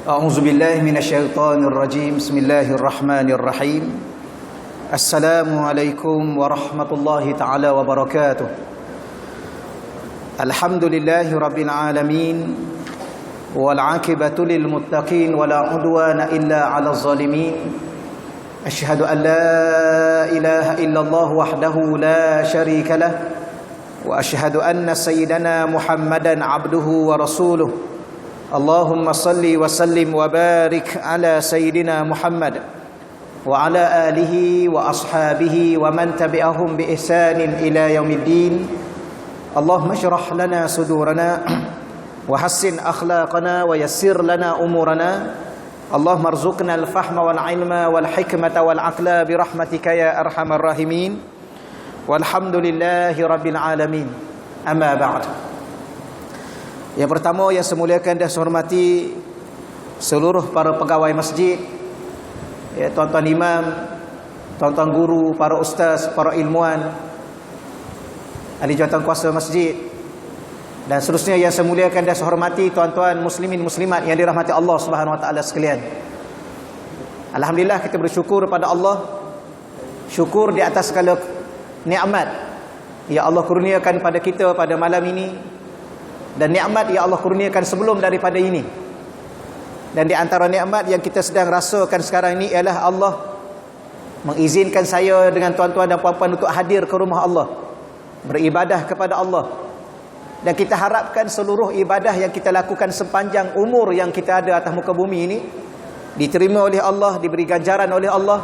أعوذ بالله من الشيطان الرجيم بسم الله الرحمن الرحيم السلام عليكم ورحمة الله تعالى وبركاته الحمد لله رب العالمين والعاقبة للمتقين ولا عدوان إلا على الظالمين أشهد أن لا إله إلا الله وحده لا شريك له وأشهد أن سيدنا محمدا عبده ورسوله اللهم صل وسلم وبارك على سيدنا محمد وعلى آله وأصحابه ومن تبعهم بإحسان إلى يوم الدين اللهم اشرح لنا صدورنا وحسن أخلاقنا ويسر لنا أمورنا اللهم ارزقنا الفهم والعلم والحكمة والعقل برحمتك يا أرحم الراحمين والحمد لله رب العالمين أما بعد. Yang pertama yang saya muliakan dan saya hormati seluruh para pegawai masjid, ya, tuan-tuan imam, tuan-tuan guru, para ustaz, para ilmuwan, ahli jawatan kuasa masjid, dan seterusnya yang saya muliakan dan saya hormati tuan-tuan muslimin muslimat yang dirahmati Allah Subhanahu wa taala sekalian. Alhamdulillah, kita bersyukur kepada Allah, syukur di atas segala nikmat ya Allah kurniakan pada kita pada malam ini, dan nikmat ya Allah kurniakan sebelum daripada ini. Dan di antara nikmat yang kita sedang rasakan sekarang ini ialah Allah mengizinkan saya dengan tuan-tuan dan puan-puan untuk hadir ke rumah Allah, beribadah kepada Allah. Dan kita harapkan seluruh ibadah yang kita lakukan sepanjang umur yang kita ada atas muka bumi ini diterima oleh Allah, diberi ganjaran oleh Allah.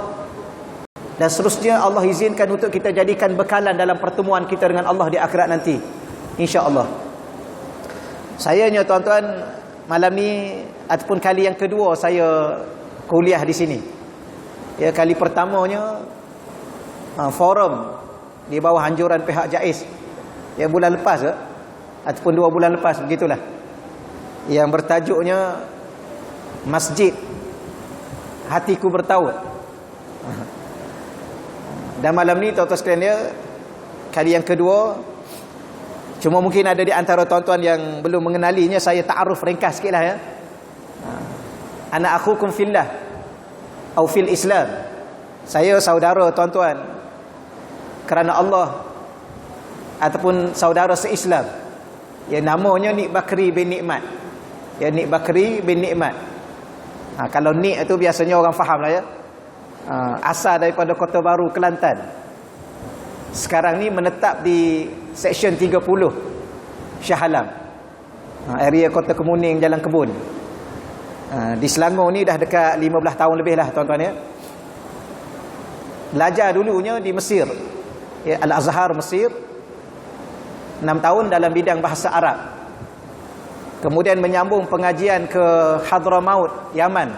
Dan seterusnya Allah izinkan untuk kita jadikan bekalan dalam pertemuan kita dengan Allah di akhirat nanti, insya-Allah. Sayanya tuan-tuan, malam ni ataupun kali yang kedua saya kuliah di sini. Ya, kali pertamanya forum di bawah anjuran pihak JAIS. Ya, bulan lepas ke? Ataupun 2 bulan lepas, begitulah. Yang bertajuknya Masjid Hatiku Bertaut. Dan malam ni tuan-tuan sekalian, dia kali yang kedua. Cuma mungkin ada di antara tuan-tuan yang belum mengenalinya, saya ta'aruf ringkas sikitlah ya. Ana akhukum fillah atau fil Islam. Saya saudara tuan-tuan kerana Allah ataupun saudara se-Islam. Ya, namanya Nik Bakri bin Nikmat. Ya, Nik Bakri bin Nikmat. Kalau Nik itu biasanya orang faham lah ya. Asal daripada Kota Baru, Kelantan. Sekarang ni menetap di Seksyen 30 Shah Alam, area Kota Kemuning, Jalan Kebun. Di Selangor ni dah dekat 15 tahun lebih lah tuan-tuan ya. Belajar dulunya di Mesir, ya, Al-Azhar Mesir, 6 tahun dalam bidang bahasa Arab. Kemudian menyambung pengajian ke Hadramaut, Yaman,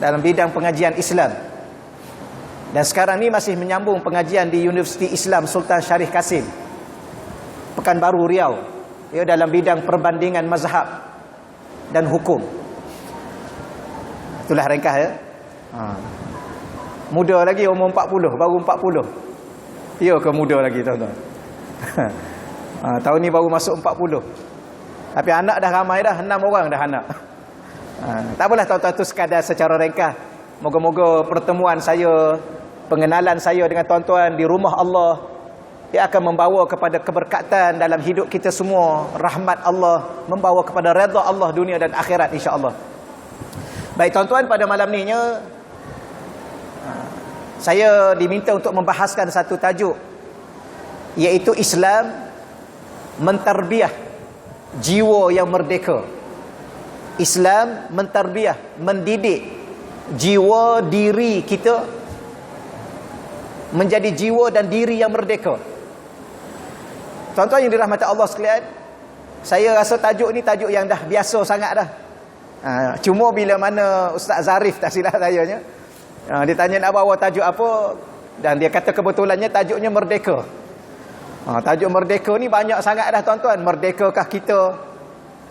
dalam bidang pengajian Islam. Dan sekarang ni masih menyambung pengajian di Universiti Islam Sultan Syarif Kasim, Pekanbaru, Riau, ya, dalam bidang perbandingan mazhab dan hukum. Itulah ringkas ya. Muda lagi, umur 40, baru 40. Ya ke muda lagi tuan-tuan? Tahun ni baru masuk 40. Tapi anak dah ramai dah, 6 orang dah anak. Tak apalah tuan-tuan, tu sekadar secara ringkas. Moga-moga pertemuan saya, pengenalan saya dengan tuan-tuan di rumah Allah, ia akan membawa kepada keberkatan dalam hidup kita semua, rahmat Allah, membawa kepada redha Allah dunia dan akhirat, insya-Allah. Baik tuan-tuan, pada malam ni saya diminta untuk membahaskan satu tajuk, iaitu Islam mentarbiah jiwa yang merdeka. Islam mentarbiah, mendidik jiwa diri kita menjadi jiwa dan diri yang merdeka. Tuan-tuan yang dirahmati Allah sekalian, saya rasa tajuk ni tajuk yang dah biasa sangat dah. Cuma bila mana Ustaz Zarif, tak silap saya nya, dia tanya nak bawa tajuk apa, dan dia kata kebetulannya tajuknya merdeka. Tajuk merdeka ni banyak sangat dah tuan-tuan. Merdekakah kita?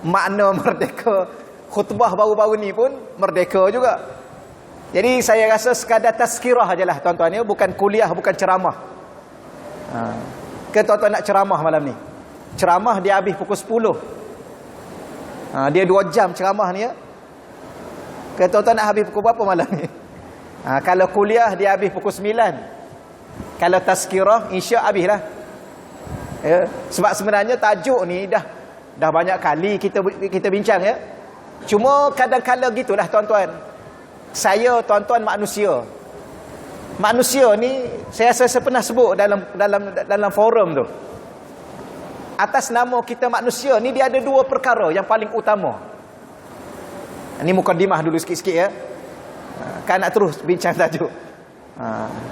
Makna merdeka. Khutbah baru-baru ni pun merdeka juga. Jadi saya rasa sekadar tazkirah ajalah tuan-tuan ya, bukan kuliah, bukan ceramah. Ke tuan-tuan nak ceramah malam ni? Ceramah dia habis pukul 10. Dia 2 jam ceramah ni ya. tuan-tuan nak habis pukul berapa malam ni? Kalau kuliah dia habis pukul 9. Kalau tazkirah insya habislah. Ya, sebab sebenarnya tajuk ni dah banyak kali kita bincang ya. Cuma kadang-kadang gitulah tuan-tuan. Saya tuan-tuan manusia. Manusia ni saya pernah sebut dalam forum tu. Atas nama kita manusia ni dia ada dua perkara yang paling utama. Ini mukadimah dulu sikit-sikit ya. Kan nak terus bincang tajuk.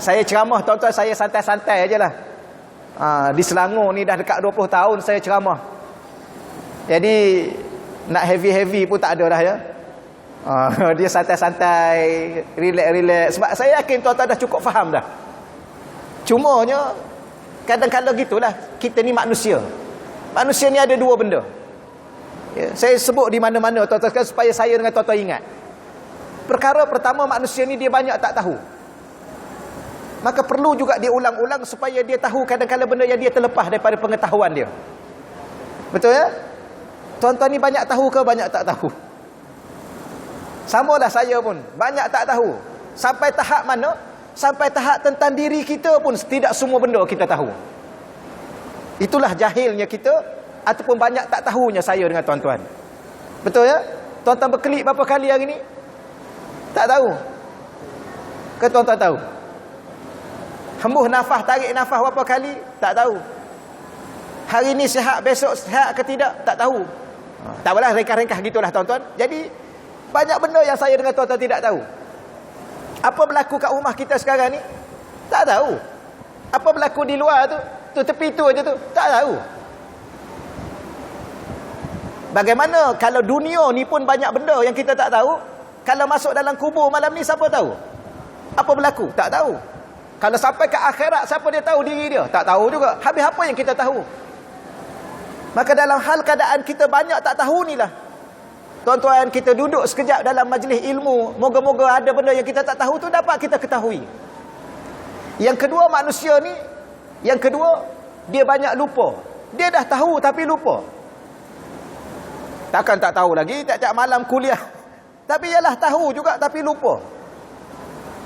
Saya ceramah tuan-tuan, saya santai-santai ajalah. Di Selangor ni dah dekat 20 tahun saya ceramah. Jadi nak heavy-heavy pun tak ada dah ya. Dia santai-santai, relax-relax. Sebab saya yakin tuan-tuan dah cukup faham dah. Cumanya kadang-kadang gitulah, kita ni manusia. Manusia ni ada dua benda. Ya, saya sebut di mana-mana tuan-tuan supaya saya dengan tuan-tuan ingat. Perkara pertama, manusia ni dia banyak tak tahu. Maka perlu juga dia ulang-ulang supaya dia tahu kadang-kadang benda yang dia terlepas daripada pengetahuan dia. Betul ya? Tuan-tuan ni banyak tahu ke banyak tak tahu? Samalah saya pun, banyak tak tahu. Sampai tahap mana? Sampai tahap tentang diri kita pun tidak semua benda kita tahu. Itulah jahilnya kita, ataupun banyak tak tahunya saya dengan tuan-tuan. Betul ya? Tuan-tuan berkelip berapa kali hari ni? Tak tahu. Ke tuan-tuan tahu? Hembus nafas, tarik nafas berapa kali? Tak tahu. Hari ni sihat, besok sihat ke tidak? Tak tahu. Tak apalah, ringkas-ringkas gitulah tuan-tuan. Jadi banyak benda yang saya dengan tuan-tuan tidak tahu. Apa berlaku kat rumah kita sekarang ni? Tak tahu. Apa berlaku di luar tu tepi tu aja tu, tak tahu. Bagaimana kalau dunia ni pun banyak benda yang kita tak tahu? Kalau masuk dalam kubur malam ni siapa tahu? Apa berlaku? Tak tahu. Kalau sampai ke akhirat, siapa dia tahu diri dia? Tak tahu juga. Habis apa yang kita tahu? Maka dalam hal keadaan kita banyak tak tahu ni lah, tuan-tuan, kita duduk sekejap dalam majlis ilmu, moga-moga ada benda yang kita tak tahu tu dapat kita ketahui. Yang kedua, manusia ni, yang kedua, dia banyak lupa. Dia dah tahu tapi lupa. Takkan tak tahu lagi, tiap-tiap malam kuliah. Tapi ialah tahu juga tapi lupa.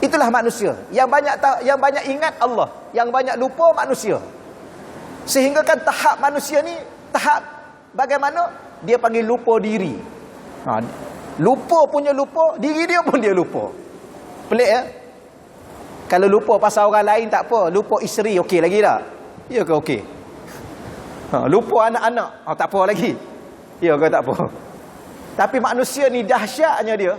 Itulah manusia. Yang banyak ingat Allah, yang banyak lupa manusia. Sehingga kan tahap manusia ni, tahap bagaimana? Dia panggil lupa diri. Lupa punya lupa, diri dia pun dia lupa. Pelik ya? Kalau lupa pasal orang lain tak apa, lupa isteri okey lagi tak? Ya ke okey? Lupa anak-anak, tak apa lagi. Ya ke tak apa? Tapi manusia ni dahsyatnya dia,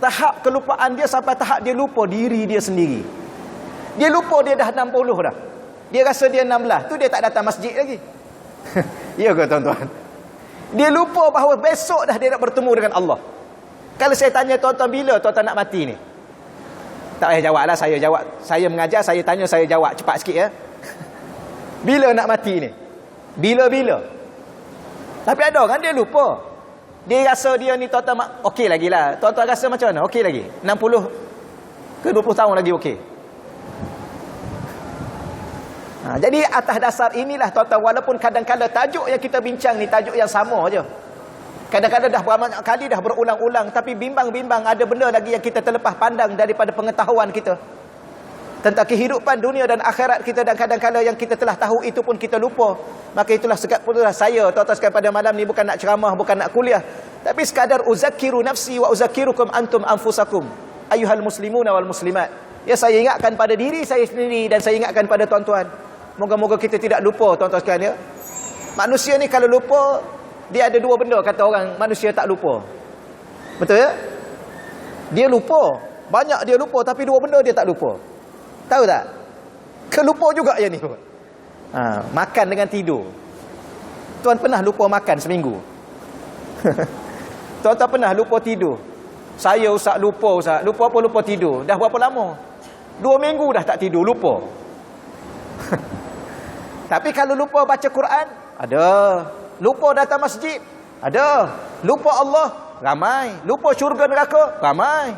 tahap kelupaan dia sampai tahap dia lupa diri dia sendiri. Dia lupa dia dah 60 dah. Dia rasa dia 16, tu dia tak datang masjid lagi. Ya ke tuan-tuan? Dia lupa bahawa besok dah dia nak bertemu dengan Allah. Kalau saya tanya tuan-tuan, bila tuan-tuan nak mati ni? Tak payah jawab lah, saya jawab. Saya mengajar, saya tanya, saya jawab. Cepat sikit ya. Bila nak mati ni? Bila-bila? Tapi ada orang dia lupa. Dia rasa dia ni tuan-tuan okey lagi lah. Tuan-tuan rasa macam mana? Okey lagi? 60 ke 20 tahun lagi okey? Jadi atas dasar inilah tuan-tuan, walaupun kadang-kadang tajuk yang kita bincang ni tajuk yang sama aja. Kadang-kadang dah banyak kali dah berulang-ulang, tapi bimbang-bimbang ada benda lagi yang kita terlepas pandang daripada pengetahuan kita tentang kehidupan dunia dan akhirat kita, dan kadang-kadang yang kita telah tahu itu pun kita lupa. Maka itulah saya tuan-tuan sekalian pada malam ni bukan nak ceramah, bukan nak kuliah, tapi sekadar uzakkiru nafsi wa uzakkirukum antum anfusakum ayyuhal muslimuna wal muslimat. Ya, saya ingatkan pada diri saya sendiri dan saya ingatkan pada tuan-tuan. Moga-moga kita tidak lupa tuan-tuan sekalian ya. Manusia ni kalau lupa, dia ada dua benda, kata orang manusia tak lupa. Betul ya? Dia lupa, banyak dia lupa, tapi dua benda dia tak lupa. Tahu tak? Kelupa juga yang ni. Makan dengan tidur. Tuan pernah lupa makan seminggu? Tuan-tuan pernah lupa tidur? Saya Ustaz lupa Ustaz. Lupa apa? Lupa tidur. Dah berapa lama? 2 minggu dah tak tidur, lupa. Tapi kalau lupa baca Quran, ada. Lupa datang masjid, ada. Lupa Allah, ramai. Lupa syurga neraka, ramai.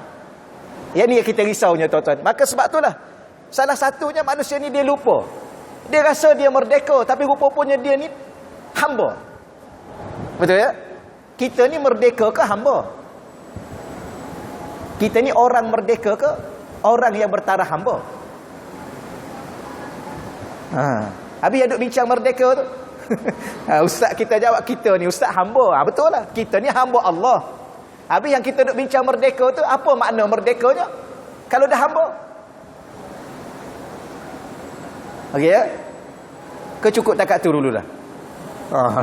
Yang ni yang kita risaunya tuan-tuan. Maka sebab itulah salah satunya manusia ni dia lupa. Dia rasa dia merdeka, tapi rupa-rupanya dia ni hamba. Betul ya? Kita ni merdeka ke hamba? Kita ni orang merdeka ke orang yang bertaraf hamba? Habis yang duk bincang merdeka tu. Ustaz kita jawab, kita ni ustaz hamba. Betul lah, kita ni hamba Allah. Habis yang kita duk bincang merdeka tu, apa makna merdekanya kalau dah hamba? Okey ya? Kecukup takat tu dululah.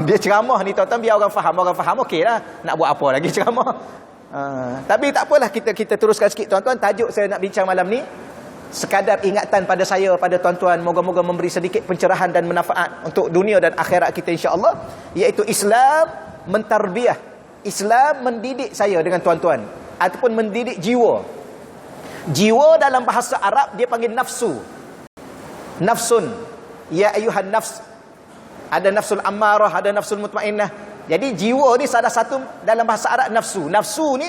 Dia ceramah ni tuan-tuan, biar orang faham okey lah. Nak buat apa lagi ceramah? Tapi tak apalah, kita teruskan sikit tuan-tuan. Tajuk saya nak bincang malam ni, sekadar ingatan pada saya, pada tuan-tuan, moga-moga memberi sedikit pencerahan dan manfaat untuk dunia dan akhirat kita insya-Allah, iaitu Islam mentarbiah. Islam mendidik saya dengan tuan-tuan, ataupun mendidik jiwa. Jiwa dalam bahasa Arab dia panggil nafsu. Nafsun, ya ayuhan nafs. Ada nafsul ammarah, ada nafsul mutmainnah. Jadi jiwa ni salah satu dalam bahasa Arab nafsu. Nafsu ni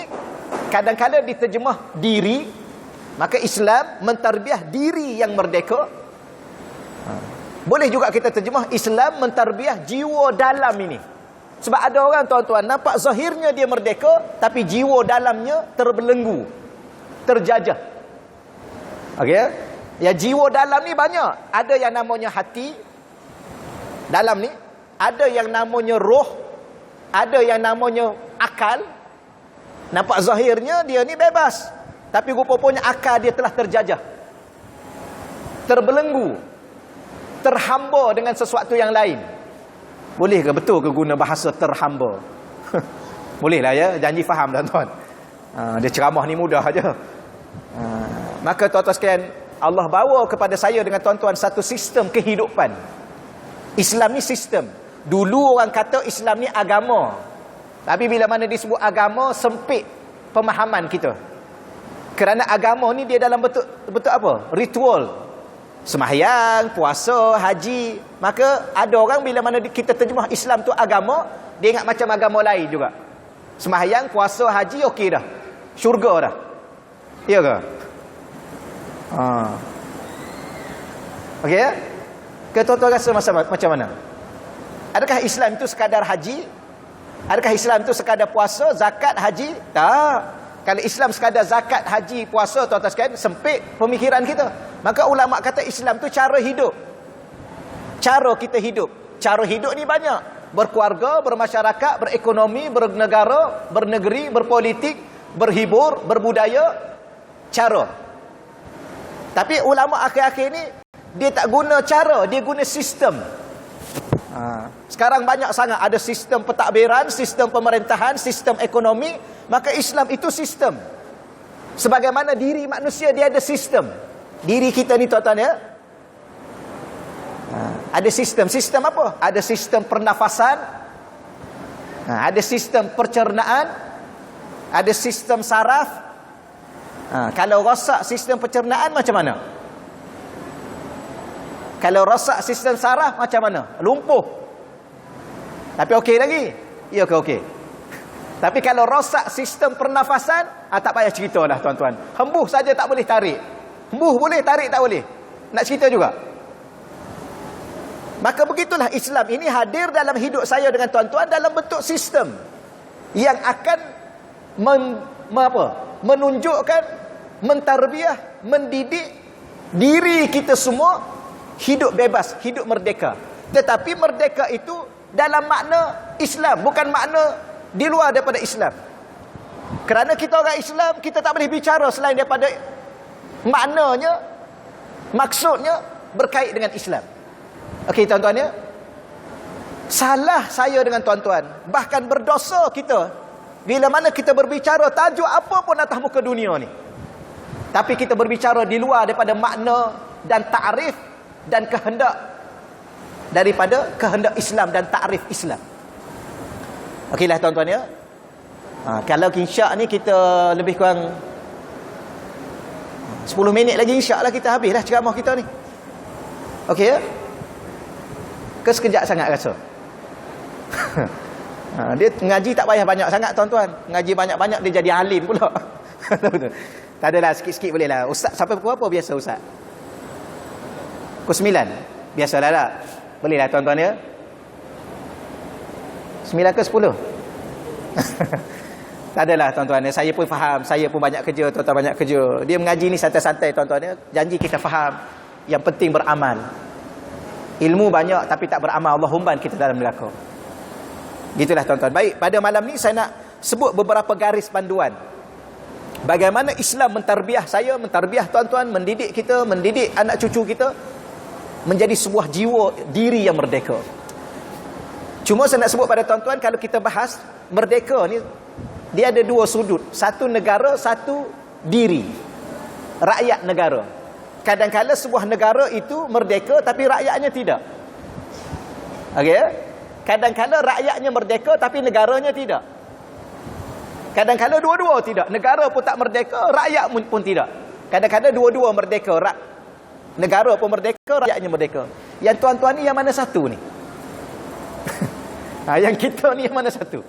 kadang-kadang diterjemah diri. Maka Islam mentarbiah diri yang merdeka. Boleh juga kita terjemah Islam mentarbiah jiwa dalam ini. Sebab ada orang tuan-tuan nampak zahirnya dia merdeka, tapi jiwa dalamnya terbelenggu, terjajah. Okey? Ya, jiwa dalam ni banyak. Ada yang namanya hati dalam ni, ada yang namanya roh, ada yang namanya akal. Nampak zahirnya dia ni bebas, tapi rupanya akal dia telah terjajah, terbelenggu, terhamba dengan sesuatu yang lain. Boleh ke betul ke guna bahasa terhamba? Boleh lah ya, janji faham tuan-tuan. Dia ceramah ni mudah aja. Maka tuan-tuan sekalian, Allah bawa kepada saya dengan tuan-tuan satu sistem kehidupan. Islam ni sistem. Dulu orang kata Islam ni agama. Tapi bila mana disebut agama, sempit pemahaman kita. Kerana agama ni dia dalam bentuk apa? Ritual. Sembahyang, puasa, haji. Maka ada orang bila mana kita terjemah Islam tu agama, dia ingat macam agama lain juga. Sembahyang, puasa, haji okey dah. Syurga dah. Ya ke? Okey ya? Tuan-tuan rasa macam mana? Adakah Islam itu sekadar haji? Adakah Islam itu sekadar puasa, zakat, haji? Tak. Kalau Islam sekadar zakat, haji, puasa, tuan-tuan sekalian, sempit pemikiran kita. Maka ulama kata Islam itu cara hidup. Cara kita hidup. Cara hidup ni banyak. Berkeluarga, bermasyarakat, berekonomi, bernegara, bernegeri, berpolitik, berhibur, berbudaya. Cara. Tapi ulama akhir-akhir ni dia tak guna cara, dia guna sistem. Sekarang banyak sangat ada sistem pentadbiran, sistem pemerintahan, sistem ekonomi. Maka Islam itu sistem. Sebagaimana diri manusia dia ada sistem. Diri kita ni tuan-tuan ya, ada sistem. Sistem apa? Ada sistem pernafasan, ada sistem pencernaan, ada sistem saraf. Kalau rosak sistem pencernaan macam mana? Kalau rosak sistem saraf macam mana? Lumpuh. Tapi okey lagi? Ya ke okey? Tapi kalau rosak sistem pernafasan, tak payah cerita dah tuan-tuan. Hembuh saja tak boleh tarik. Hembuh boleh, tarik tak boleh. Nak cerita juga. Maka begitulah Islam ini hadir dalam hidup saya dengan tuan-tuan dalam bentuk sistem yang akan menunjukkan, mentarbiah, mendidik diri kita semua hidup bebas, hidup merdeka. Tetapi merdeka itu dalam makna Islam, bukan makna di luar daripada Islam. Kerana kita orang Islam, kita tak boleh bicara selain daripada maknanya, maksudnya berkait dengan Islam. Okey tuan-tuan ya. Salah saya dengan tuan-tuan, bahkan berdosa kita bila mana kita berbicara tajuk apa pun atas muka dunia ni, tapi kita berbicara di luar daripada makna dan ta'rif dan kehendak daripada kehendak Islam dan ta'rif Islam. Okeylah tuan-tuan ya. Kalau insya' ni kita lebih kurang 10 minit lagi insya' lah kita habislah ceramah kita ni. Okey ya. Ke sekejap sangat rasa? Dia ngaji tak payah banyak sangat tuan-tuan. Ngaji banyak-banyak dia jadi alim pula. Tak adalah, sikit-sikit boleh lah. Ustaz sampai pukul apa biasa Ustaz? Pukul 9? Biasalah tak? Boleh lah tuan-tuan ya? 9 ke 10? Tak adalah tuan-tuan. Saya pun faham. Saya pun banyak kerja, tuan-tuan banyak kerja. Dia mengaji ni santai-santai tuan-tuan. Janji kita faham. Yang penting beramal. Ilmu banyak tapi tak beramal, Allah humban kita dalam neraka. Gitulah tuan-tuan. Baik, pada malam ni saya nak sebut beberapa garis panduan. Bagaimana Islam mentarbiah saya, mentarbiah tuan-tuan, mendidik kita, mendidik anak cucu kita menjadi sebuah jiwa diri yang merdeka. Cuma saya nak sebut pada tuan-tuan, kalau kita bahas merdeka ni, dia ada dua sudut. Satu negara, satu diri. Rakyat negara. Kadang-kadang sebuah negara itu merdeka tapi rakyatnya tidak. Okey? Kadang-kadang rakyatnya merdeka tapi negaranya tidak. Kadang-kadang dua-dua tidak. Negara pun tak merdeka, rakyat pun tidak. Kadang-kadang dua-dua merdeka. Negara pun merdeka, rakyatnya merdeka. Yang tuan-tuan ni yang mana satu ni? Yang kita ni yang mana satu?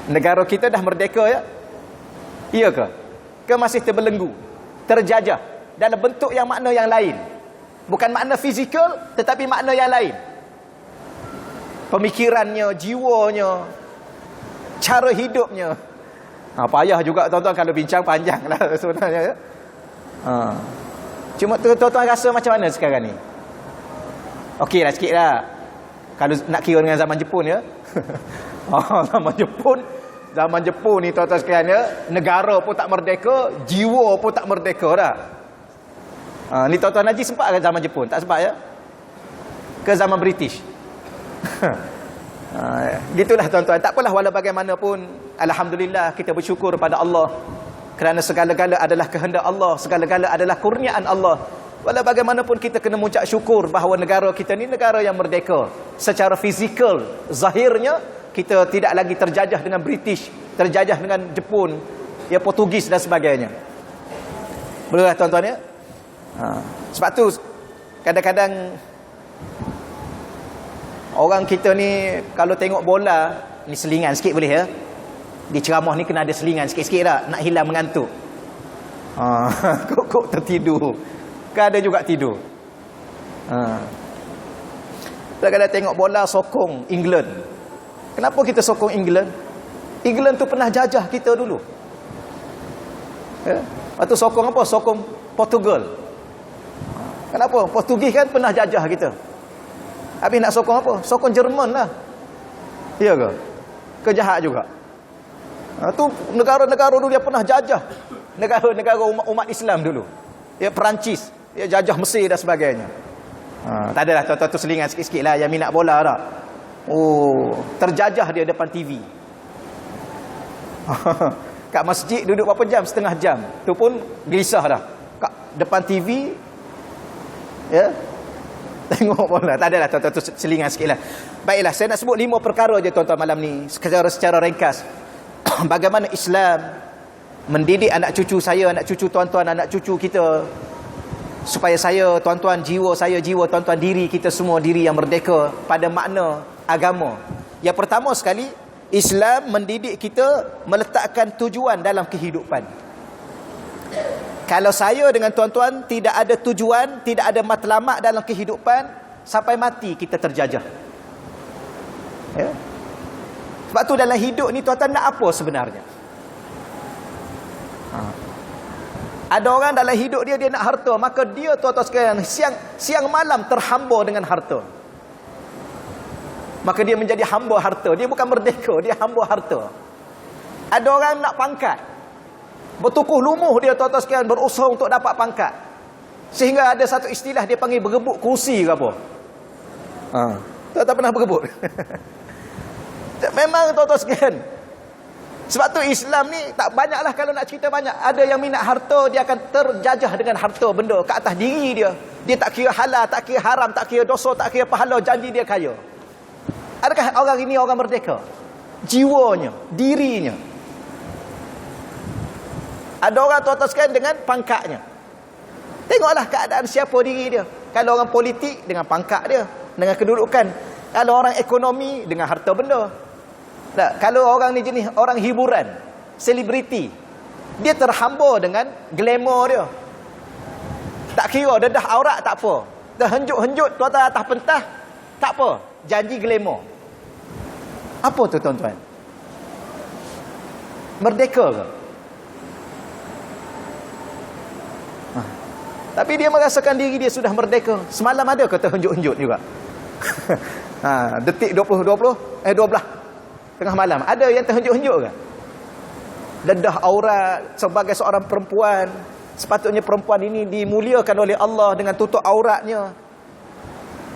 Negara kita dah merdeka ya? Iya ke? Ke masih terbelenggu, terjajah dalam bentuk yang makna yang lain? Bukan makna fizikal, tetapi makna yang lain. Pemikirannya, jiwanya, cara hidupnya. Payah juga tuan-tuan kalau bincang panjang lah sebenarnya ya? Cuma tuan-tuan rasa macam mana sekarang ni? Okey lah sikit lah. Kalau nak kira dengan zaman Jepun ya. Zaman Jepun ni tuan-tuan sekalian ya, negara pun tak merdeka, jiwa pun tak merdeka dah. Ni tuan-tuan Haji sempat ke zaman Jepun? Tak sempat ya? Ke zaman British? Gitulah tuan-tuan. Tak apalah, walau bagaimanapun, alhamdulillah kita bersyukur pada Allah kerana segala-gala adalah kehendak Allah, segala-gala adalah kurniaan Allah. Walau bagaimanapun kita kena mengucap syukur bahawa negara kita ni negara yang merdeka. Secara fizikal, zahirnya kita tidak lagi terjajah dengan British, terjajah dengan Jepun, ya Portugis dan sebagainya. Boleh tuan-tuan ya? Sebab tu kadang-kadang orang kita ni kalau tengok bola ni, selingan sikit boleh ya? Di ceramah ni kena ada selingan sikit-sikit tak? Nak hilang mengantuk. Kok tertidur. Kan ada juga tidur. Kadang-kadang tengok bola sokong England. Kenapa kita sokong England? England tu pernah jajah kita dulu. Ya? Lepas tu sokong apa? Sokong Portugal. Kenapa? Portugis kan pernah jajah kita. Habis nak sokong apa? Sokong Jerman lah. Ya ke? Kejahat juga. Tu negara-negara dulu dia pernah jajah. Negara-negara umat Islam dulu. Ya, Perancis, ya, jajah Mesir dan sebagainya. Tak adalah tuan-tuan tu selingan sikit-sikit lah yang minat bola tak. Terjajah dia depan TV. Kat masjid duduk berapa jam? Setengah jam. Tu pun gelisah dah. Kat depan TV, ya, tengok bola. Tak adalah tuan-tuan tu selingan sikit lah. Baiklah, saya nak sebut 5 perkara je tuan-tuan malam ni secara ringkas. Bagaimana Islam mendidik anak cucu saya, anak cucu tuan-tuan, anak cucu kita, supaya saya, tuan-tuan, jiwa saya, jiwa tuan-tuan, diri kita semua diri yang merdeka pada makna agama. Yang pertama sekali, Islam mendidik kita meletakkan tujuan dalam kehidupan. Kalau saya dengan tuan-tuan tidak ada tujuan, tidak ada matlamat dalam kehidupan, sampai mati kita terjajah. Ya? Sebab tu dalam hidup ni tuan-tuan nak apa sebenarnya? Ada orang dalam hidup dia nak harta, maka dia tuan-tuan sekalian siang malam terhamba dengan harta. Maka dia menjadi hamba harta. Dia bukan merdeka, dia hamba harta. Ada orang nak pangkat, bertukuh lumuh dia tuan-tuan sekalian, berusaha untuk dapat pangkat. Sehingga ada satu istilah dia panggil bergebuk kursi ke apa. Tak pernah bergebuk. Memang tuan-tuan sekalian, sebab tu Islam ni tak banyaklah, kalau nak cerita banyak. Ada yang minat harta, dia akan terjajah dengan harta benda ke atas diri dia. Dia tak kira halal, tak kira haram, tak kira dosa, tak kira pahala, janji dia kaya. Adakah orang ini orang merdeka? Jiwanya, dirinya. Ada orang tuan-tuan sekalian dengan pangkatnya. Tengoklah keadaan siapa diri dia. Kalau orang politik dengan pangkat dia, dengan kedudukan. Kalau orang ekonomi dengan harta benda. Tak, kalau orang ni jenis orang hiburan, selebriti, dia terhamba dengan glamour dia. Tak kira dedah aurat tak apa, dah henjut-henjut tuan-tuan atas pentas tak apa, janji glamour. Apa tu tuan-tuan? Merdeka ke? Tapi dia merasakan diri dia sudah merdeka. Semalam ada ke terhenjut-henjut juga? Detik 12 tengah malam ada yang terhenjut-henjut ke? Dedah aurat sebagai seorang perempuan. Sepatutnya perempuan ini dimuliakan oleh Allah dengan tutup auratnya.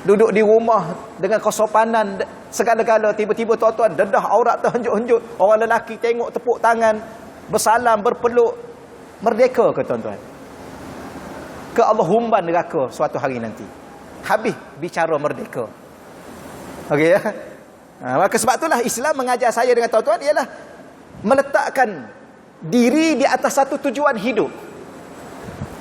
Duduk di rumah dengan kesopanan segala-gala, tiba-tiba tuan-tuan dedah aurat terhenjut-henjut. Orang lelaki tengok tepuk tangan, bersalam, berpeluk. Merdeka ke tuan-tuan? Ke Allah humban neraka suatu hari nanti. Habis bicara merdeka. Okey ya. Maka sebab itulah Islam mengajar saya dengan tuan-tuan ialah meletakkan diri di atas satu tujuan hidup.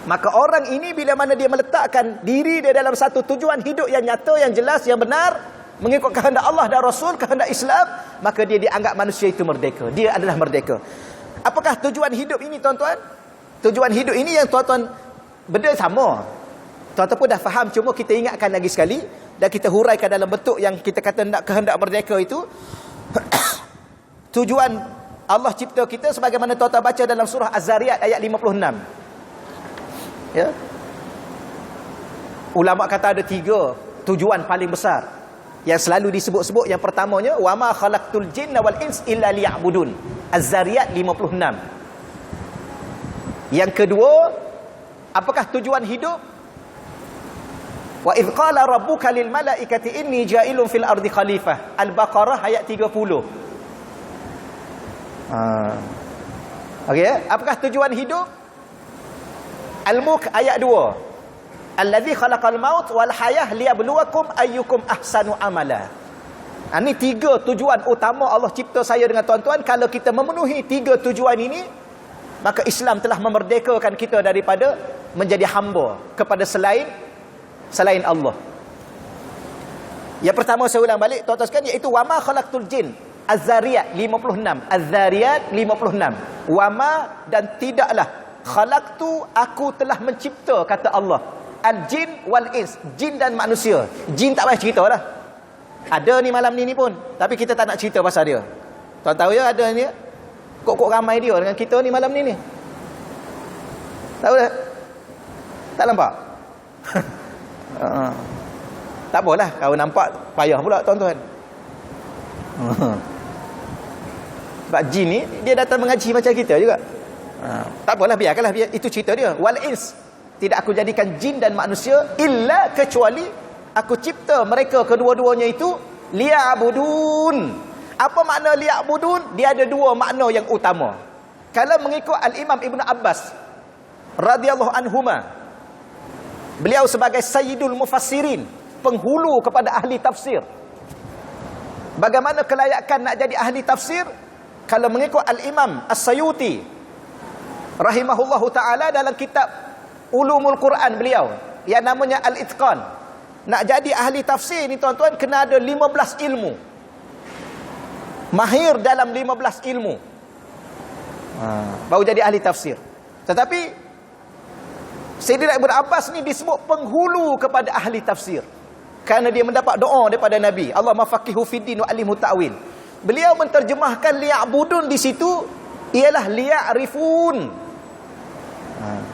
Maka orang ini bila mana dia meletakkan diri dia dalam satu tujuan hidup yang nyata, yang jelas, yang benar, mengikut kehendak Allah dan Rasul, kehendak Islam, maka dia dianggap manusia itu merdeka. Dia adalah merdeka. Apakah tujuan hidup ini tuan-tuan? Tujuan hidup ini yang tuan-tuan benda sama. Tuan-tuan pun dah faham, cuma kita ingatkan lagi sekali dan kita huraikan dalam bentuk yang kita kata nak kehendak merdeka itu. Tujuan Allah cipta kita sebagaimana tuan-tuan baca dalam surah Az-Zariyat ayat 56. Ya. Ulama kata ada 3 tujuan paling besar yang selalu disebut-sebut. Yang pertamanya wama khalaqtul jinna wal ins illa liya'budun. Az-Zariyat 56. Yang kedua, apakah tujuan hidup? Wa idh qala rabbuka lil malaikati inni ja'ilun fil ardi khalifah. Al-Baqarah ayat 30. Okey, apakah tujuan hidup? Al-Mulk ayat 2. Allazi khalaqal maut wal hayah liyabluwakum ayyukum ahsanu amala. Ini 3 tujuan utama Allah cipta saya dengan tuan-tuan. Kalau kita memenuhi 3 tujuan ini, maka Islam telah memerdekakan kita daripada menjadi hamba kepada selain Allah. Yang pertama saya ulang balik tuan-tuan sekalian, iaitu wama khalaqtul jin. Az-Zariyat 56. Az-Zariyat 56. Wama dan tidaklah khalaqtu, aku telah mencipta, kata Allah, al-jin wal ins, jin dan manusia. Jin tak payah cerita lah. Ada ni malam ni pun, tapi kita tak nak cerita pasal dia. Tuan tahu ya ada ni. Kok ramai dia dengan kita ni malam ni. Tahu tak? Tak nampak? Tak apalah, kalau nampak payah pula tuan-tuan. Sebab jin ni dia datang mengaji macam kita juga. Tak apalah, biarkanlah, biar itu cerita dia. Wal ins, tidak aku jadikan jin dan manusia illa kecuali aku cipta mereka kedua-duanya itu liya'budun. Apa makna liya'budun? Dia ada 2 makna yang utama. Kalau mengikut Al-Imam Ibn Abbas radhiyallahu anhuma, beliau sebagai Sayyidul Mufassirin, penghulu kepada ahli tafsir. Bagaimana kelayakan nak jadi ahli tafsir? Kalau mengikut Al-Imam As-Sayuti rahimahullahu ta'ala, dalam kitab Ulumul Quran beliau yang namanya Al-Itqan, nak jadi ahli tafsir ni tuan-tuan kena ada 15 ilmu. Mahir dalam 15 ilmu, baru jadi ahli tafsir. Tetapi Sayyidina Ibn Abbas ni disebut penghulu kepada ahli tafsir kerana dia mendapat doa daripada Nabi, Allahumma faqihu fiddin wa alimhu ta'wil. Beliau menterjemahkan liya'budun di situ ialah liya'rifun.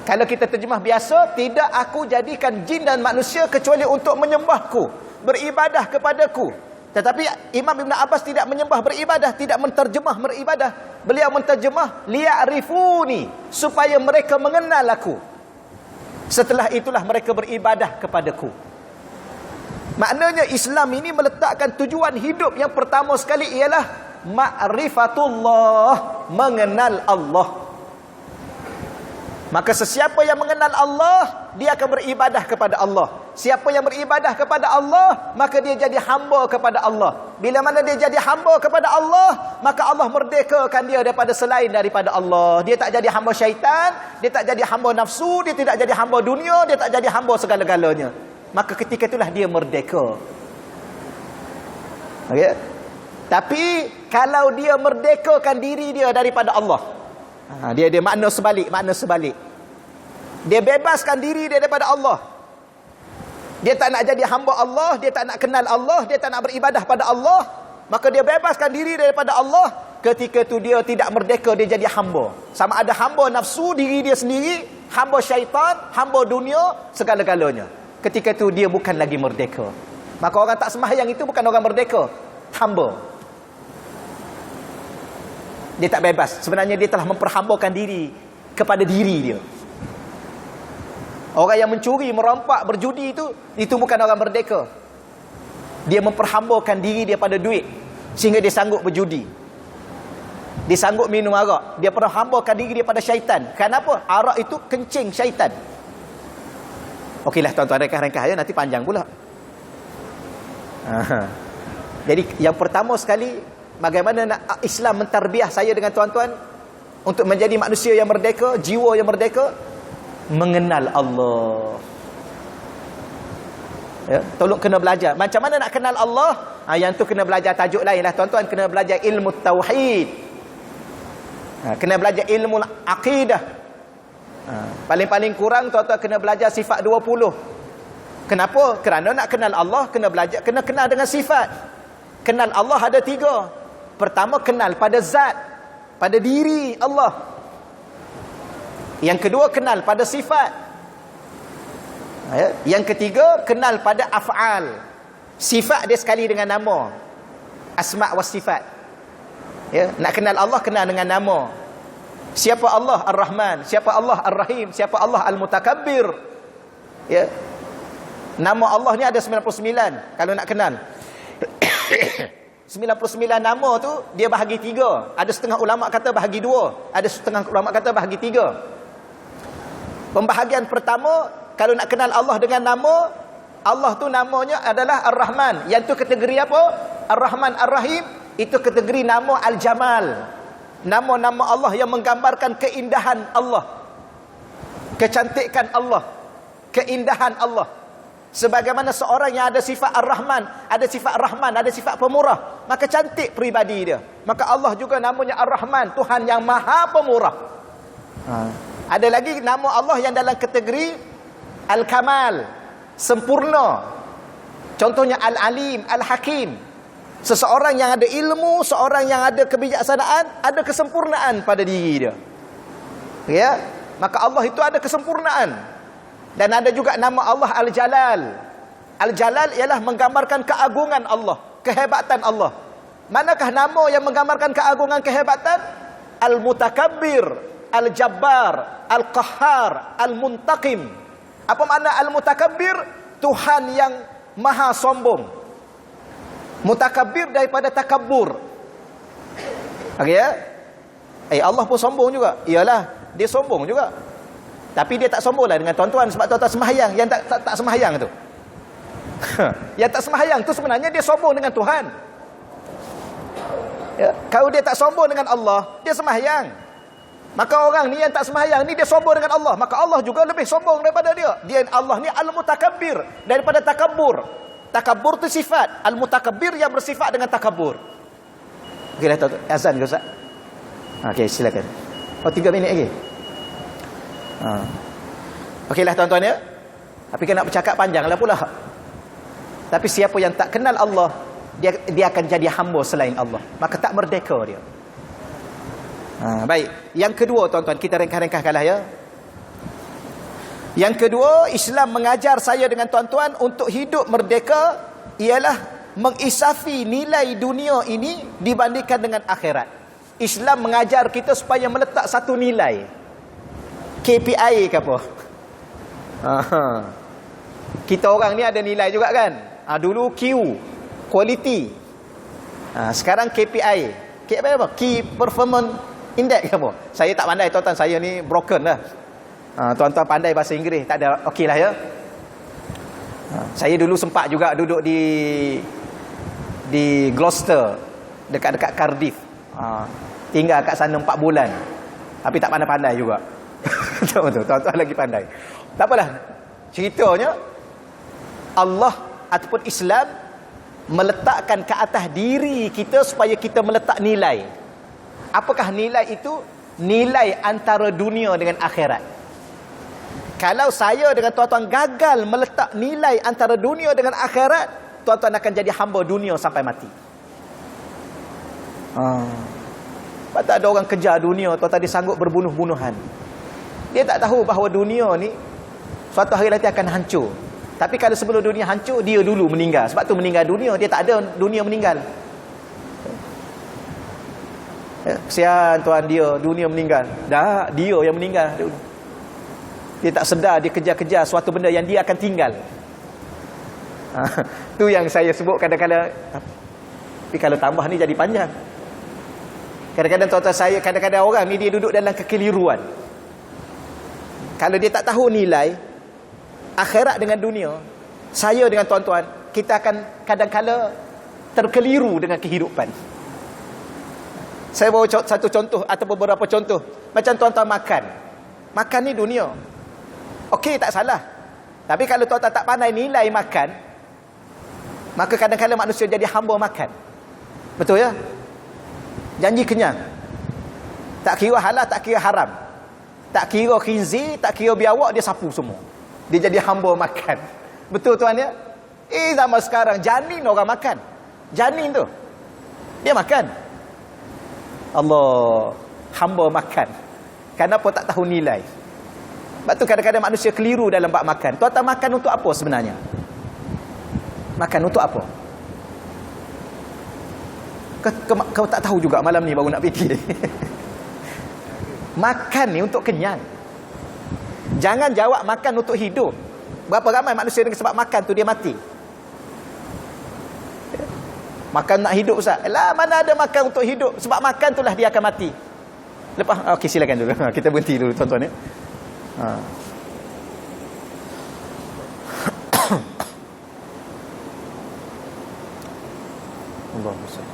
Kalau kita terjemah biasa, tidak aku jadikan jin dan manusia kecuali untuk menyembahku, beribadah kepadaku. Tetapi Imam Ibn Abbas tidak menyembah beribadah, tidak menterjemah beribadah. Beliau menterjemah liya'rifuni, supaya mereka mengenal aku. Setelah itulah mereka beribadah kepadaku. Maknanya Islam ini meletakkan tujuan hidup yang pertama sekali ialah ma'rifatullah, mengenal Allah. Maka sesiapa yang mengenal Allah, dia akan beribadah kepada Allah. Siapa yang beribadah kepada Allah, maka dia jadi hamba kepada Allah. Bila mana dia jadi hamba kepada Allah, maka Allah merdekakan dia daripada selain daripada Allah. Dia tak jadi hamba syaitan, dia tak jadi hamba nafsu, dia tidak jadi hamba dunia, dia tak jadi hamba segala-galanya. Maka ketika itulah dia merdeka. Okay? Tapi kalau dia merdekakan diri dia daripada Allah, dia makna sebalik, dia bebaskan diri dia daripada Allah. Dia tak nak jadi hamba Allah, dia tak nak kenal Allah, dia tak nak beribadah pada Allah, maka dia bebaskan diri daripada Allah. ketika tu dia tidak merdeka, dia jadi hamba. Sama ada hamba nafsu diri dia sendiri, hamba syaitan, hamba dunia, segala-galanya. Ketika tu dia bukan lagi merdeka. Maka orang tak sembahyang itu bukan orang merdeka, hamba. Dia tak bebas. Sebenarnya dia telah memperhambakan diri kepada diri dia. Orang yang mencuri, merompak, berjudi itu bukan orang merdeka. Dia memperhambakan diri dia pada duit sehingga dia sanggup berjudi. Dia sanggup minum arak. Dia perhambakan diri dia pada syaitan. Kenapa? Arak itu kencing syaitan. Okeylah tuan-tuan, ringkas-ringkas ya, nanti panjang pula. Jadi yang pertama sekali, bagaimana nak Islam mentarbiah saya dengan tuan-tuan untuk menjadi manusia yang merdeka, jiwa yang merdeka, mengenal Allah. Ya, tolong kena belajar. Macam mana nak kenal Allah? Yang tu kena belajar tajuk lain lah tuan-tuan. Kena belajar ilmu tauhid. Kena belajar ilmu akidah. Paling-paling kurang tuan-tuan kena belajar sifat 20. Kenapa? Kerana nak kenal Allah, kena belajar, kena kenal dengan sifat. Kenal Allah ada 3. Pertama, kenal pada zat, pada diri Allah. Yang kedua, kenal pada sifat. Yang ketiga, kenal pada af'al. Sifat dia sekali dengan nama. Asma' was sifat. Ya, nak kenal Allah, kenal dengan nama. Siapa Allah Ar-Rahman, siapa Allah Ar-Rahim, siapa Allah Al-Mutakabbir. Ya. Nama Allah ni ada 99 kalau nak kenal. 99 nama tu dia bahagi 3. Ada setengah ulama kata bahagi 2, ada setengah ulama kata bahagi 3. Pembahagian pertama, kalau nak kenal Allah dengan nama, Allah tu namanya adalah Ar-Rahman. Yang tu kategori apa? Ar-Rahman Ar-Rahim, itu kategori nama Al-Jamal. Nama-nama Allah yang menggambarkan keindahan Allah, kecantikan Allah, keindahan Allah. Sebagaimana seorang yang ada sifat Ar-Rahman, ada sifat Rahman, ada sifat pemurah, maka cantik peribadi dia. Maka Allah juga namanya Ar-Rahman, Tuhan yang Maha Pemurah. Ada lagi nama Allah yang dalam kategori Al-Kamal, sempurna. Contohnya Al-Alim, Al-Hakim. Seseorang yang ada ilmu, seorang yang ada kebijaksanaan, ada kesempurnaan pada diri dia. Ya, maka Allah itu ada kesempurnaan. Dan ada juga nama Allah Al-Jalal. Al-Jalal ialah menggambarkan keagungan Allah, kehebatan Allah. Manakah nama yang menggambarkan keagungan, kehebatan? Al-Mutakabbir, Al-Jabbar, Al-Qahhar, Al-Muntaqim. Apa makna Al-Mutakabbir? Tuhan yang maha sombong. Mutakabbir daripada takabbur. Okey ya? Allah pun sombong juga. Iyalah, dia sombong juga. Tapi dia tak sombonglah dengan tuan-tuan sebab tuan-tuan sembahyang. Yang tak sembahyang tu. Yang tak sembahyang tu sebenarnya dia sombong dengan Tuhan. Ya, kalau dia tak sombong dengan Allah, dia sembahyang. Maka orang ni yang tak sembahyang ni dia sombong dengan Allah, maka Allah juga lebih sombong daripada dia. Dia Allah ni Al-Mutakabbir, daripada takabbur. Takabbur tu sifat, Al-Mutakabbir yang bersifat dengan takabbur. Okeylah tuan-tuan, azan ke Ustaz? Okey, silakan. 3 minit lagi. Okeylah tuan-tuan ya. Tapi kan nak bercakap panjanglah pula. Tapi siapa yang tak kenal Allah, dia akan jadi hamba selain Allah, maka tak merdeka dia. Baik, yang kedua tuan-tuan, kita ringkas-ringkaskanlah ya. Yang kedua, Islam mengajar saya dengan tuan-tuan untuk hidup merdeka ialah mengisafi nilai dunia ini dibandingkan dengan akhirat. Islam mengajar kita supaya meletak satu nilai, KPI ke apa. Kita orang ni ada nilai juga kan. Dulu Q, quality. Sekarang KPI. KPI apa? Key Performance Index ke apa? Saya tak pandai tuan-tuan, saya ni broken lah. Tuan-tuan pandai bahasa Inggeris, tak ada, okey lah ya. Saya dulu sempat juga duduk di Gloucester, dekat-dekat Cardiff. Tinggal kat sana 4 bulan. Tapi tak pandai-pandai juga. Tuan-tuan lagi pandai. Tak apalah. Ceritanya, Allah ataupun Islam meletakkan ke atas diri kita supaya kita meletak nilai. Apakah nilai itu? Nilai antara dunia dengan akhirat. Kalau saya dengan tuan-tuan gagal meletak nilai antara dunia dengan akhirat, tuan-tuan akan jadi hamba dunia sampai mati. Patut ada orang kejar dunia, tuan-tuan, dia sanggup berbunuh-bunuhan. Dia tak tahu bahawa dunia ni suatu hari nanti akan hancur. Tapi kalau sebelum dunia hancur, dia dulu meninggal. Sebab tu meninggal dunia, dia tak ada dunia meninggal. Kesian tuan, dia dunia meninggal. Dah, dia yang meninggal dulu. Dia tak sedar, dia kejar-kejar suatu benda yang dia akan tinggal. Tu yang saya sebut kadang-kadang. Tapi kalau tambah ni jadi panjang. Kadang-kadang tuan-tuan saya, kadang-kadang orang ni dia duduk dalam kekeliruan. Kalau dia tak tahu nilai akhirat dengan dunia, saya dengan tuan-tuan, kita akan kadang-kala terkeliru dengan kehidupan. Saya bawa satu contoh atau beberapa contoh. Macam tuan-tuan makan. Makan ni dunia. Okey, tak salah. Tapi kalau tuan-tuan tak pandai nilai makan, maka kadang-kadang manusia jadi hamba makan. Betul ya? Janji kenyang. Tak kira halal, tak kira haram. Tak kira khinzir, tak kira biawak, dia sapu semua. Dia jadi hamba makan. Betul tuan ya? Zaman sekarang janin orang makan. Janin tu dia makan. Allah, hamba makan. Kenapa tak tahu nilai? Sebab tu kadang-kadang manusia keliru dalam bab makan. Tuan-tuan makan untuk apa sebenarnya? Makan untuk apa? Kau tak tahu juga, malam ni baru nak fikir. Makan ni untuk kenyang. Jangan jawab makan untuk hidup. Berapa ramai manusia dengan sebab makan tu dia mati. Makan nak hidup, Ustaz. Lah, mana ada makan untuk hidup? Sebab makan itulah dia akan mati. Lepas, okey, silakan dulu. Kita berhenti dulu tuan-tuan ya. Allahumma salli.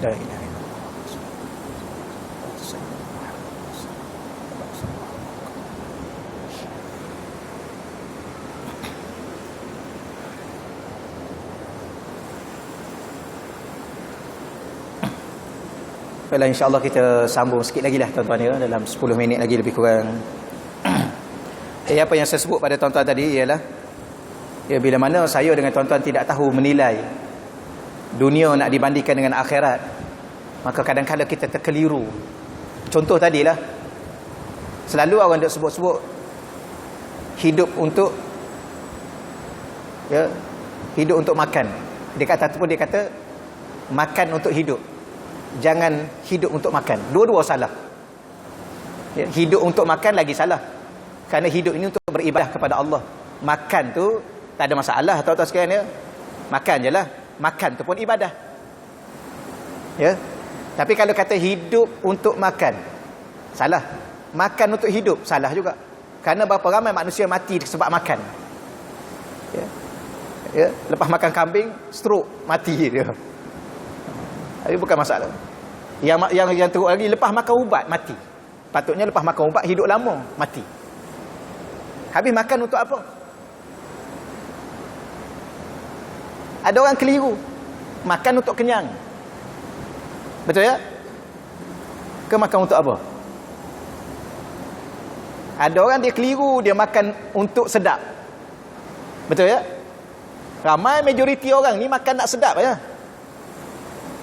La ilaha illallah. Baiklah, insya-Allah kita sambung sikit lagi lah tuan-tuan ya, dalam 10 minit lagi lebih kurang. Apa yang saya sebut pada tuan-tuan tadi ialah ya, bila mana saya dengan tuan-tuan tidak tahu menilai dunia nak dibandingkan dengan akhirat, maka kadang-kadang kita terkeliru. Contoh tadilah, selalu orang duk sebut-sebut hidup untuk ya, hidup untuk makan. Dia kata makan untuk hidup. Jangan hidup untuk makan. Dua-dua salah. Ya, hidup untuk makan lagi salah. Kerana hidup ini untuk beribadah kepada Allah. Makan tu tak ada masalah tuan-tuan sekalian ya. Makan je lah. Makan tu pun ibadah. Ya. Tapi kalau kata hidup untuk makan, salah. Makan untuk hidup, salah juga. Kerana berapa ramai manusia mati sebab makan. Ya. Ya, lepas makan kambing, stroke, mati dia. Itu bukan masalah. Yang teruk lagi, lepas makan ubat mati. Patutnya lepas makan ubat hidup lama, mati. Habis makan untuk apa? Ada orang keliru. Makan untuk kenyang. Betul ya? Ke makan untuk apa? Ada orang dia keliru, dia makan untuk sedap. Betul ya? Ramai majoriti orang ni makan nak sedap aja.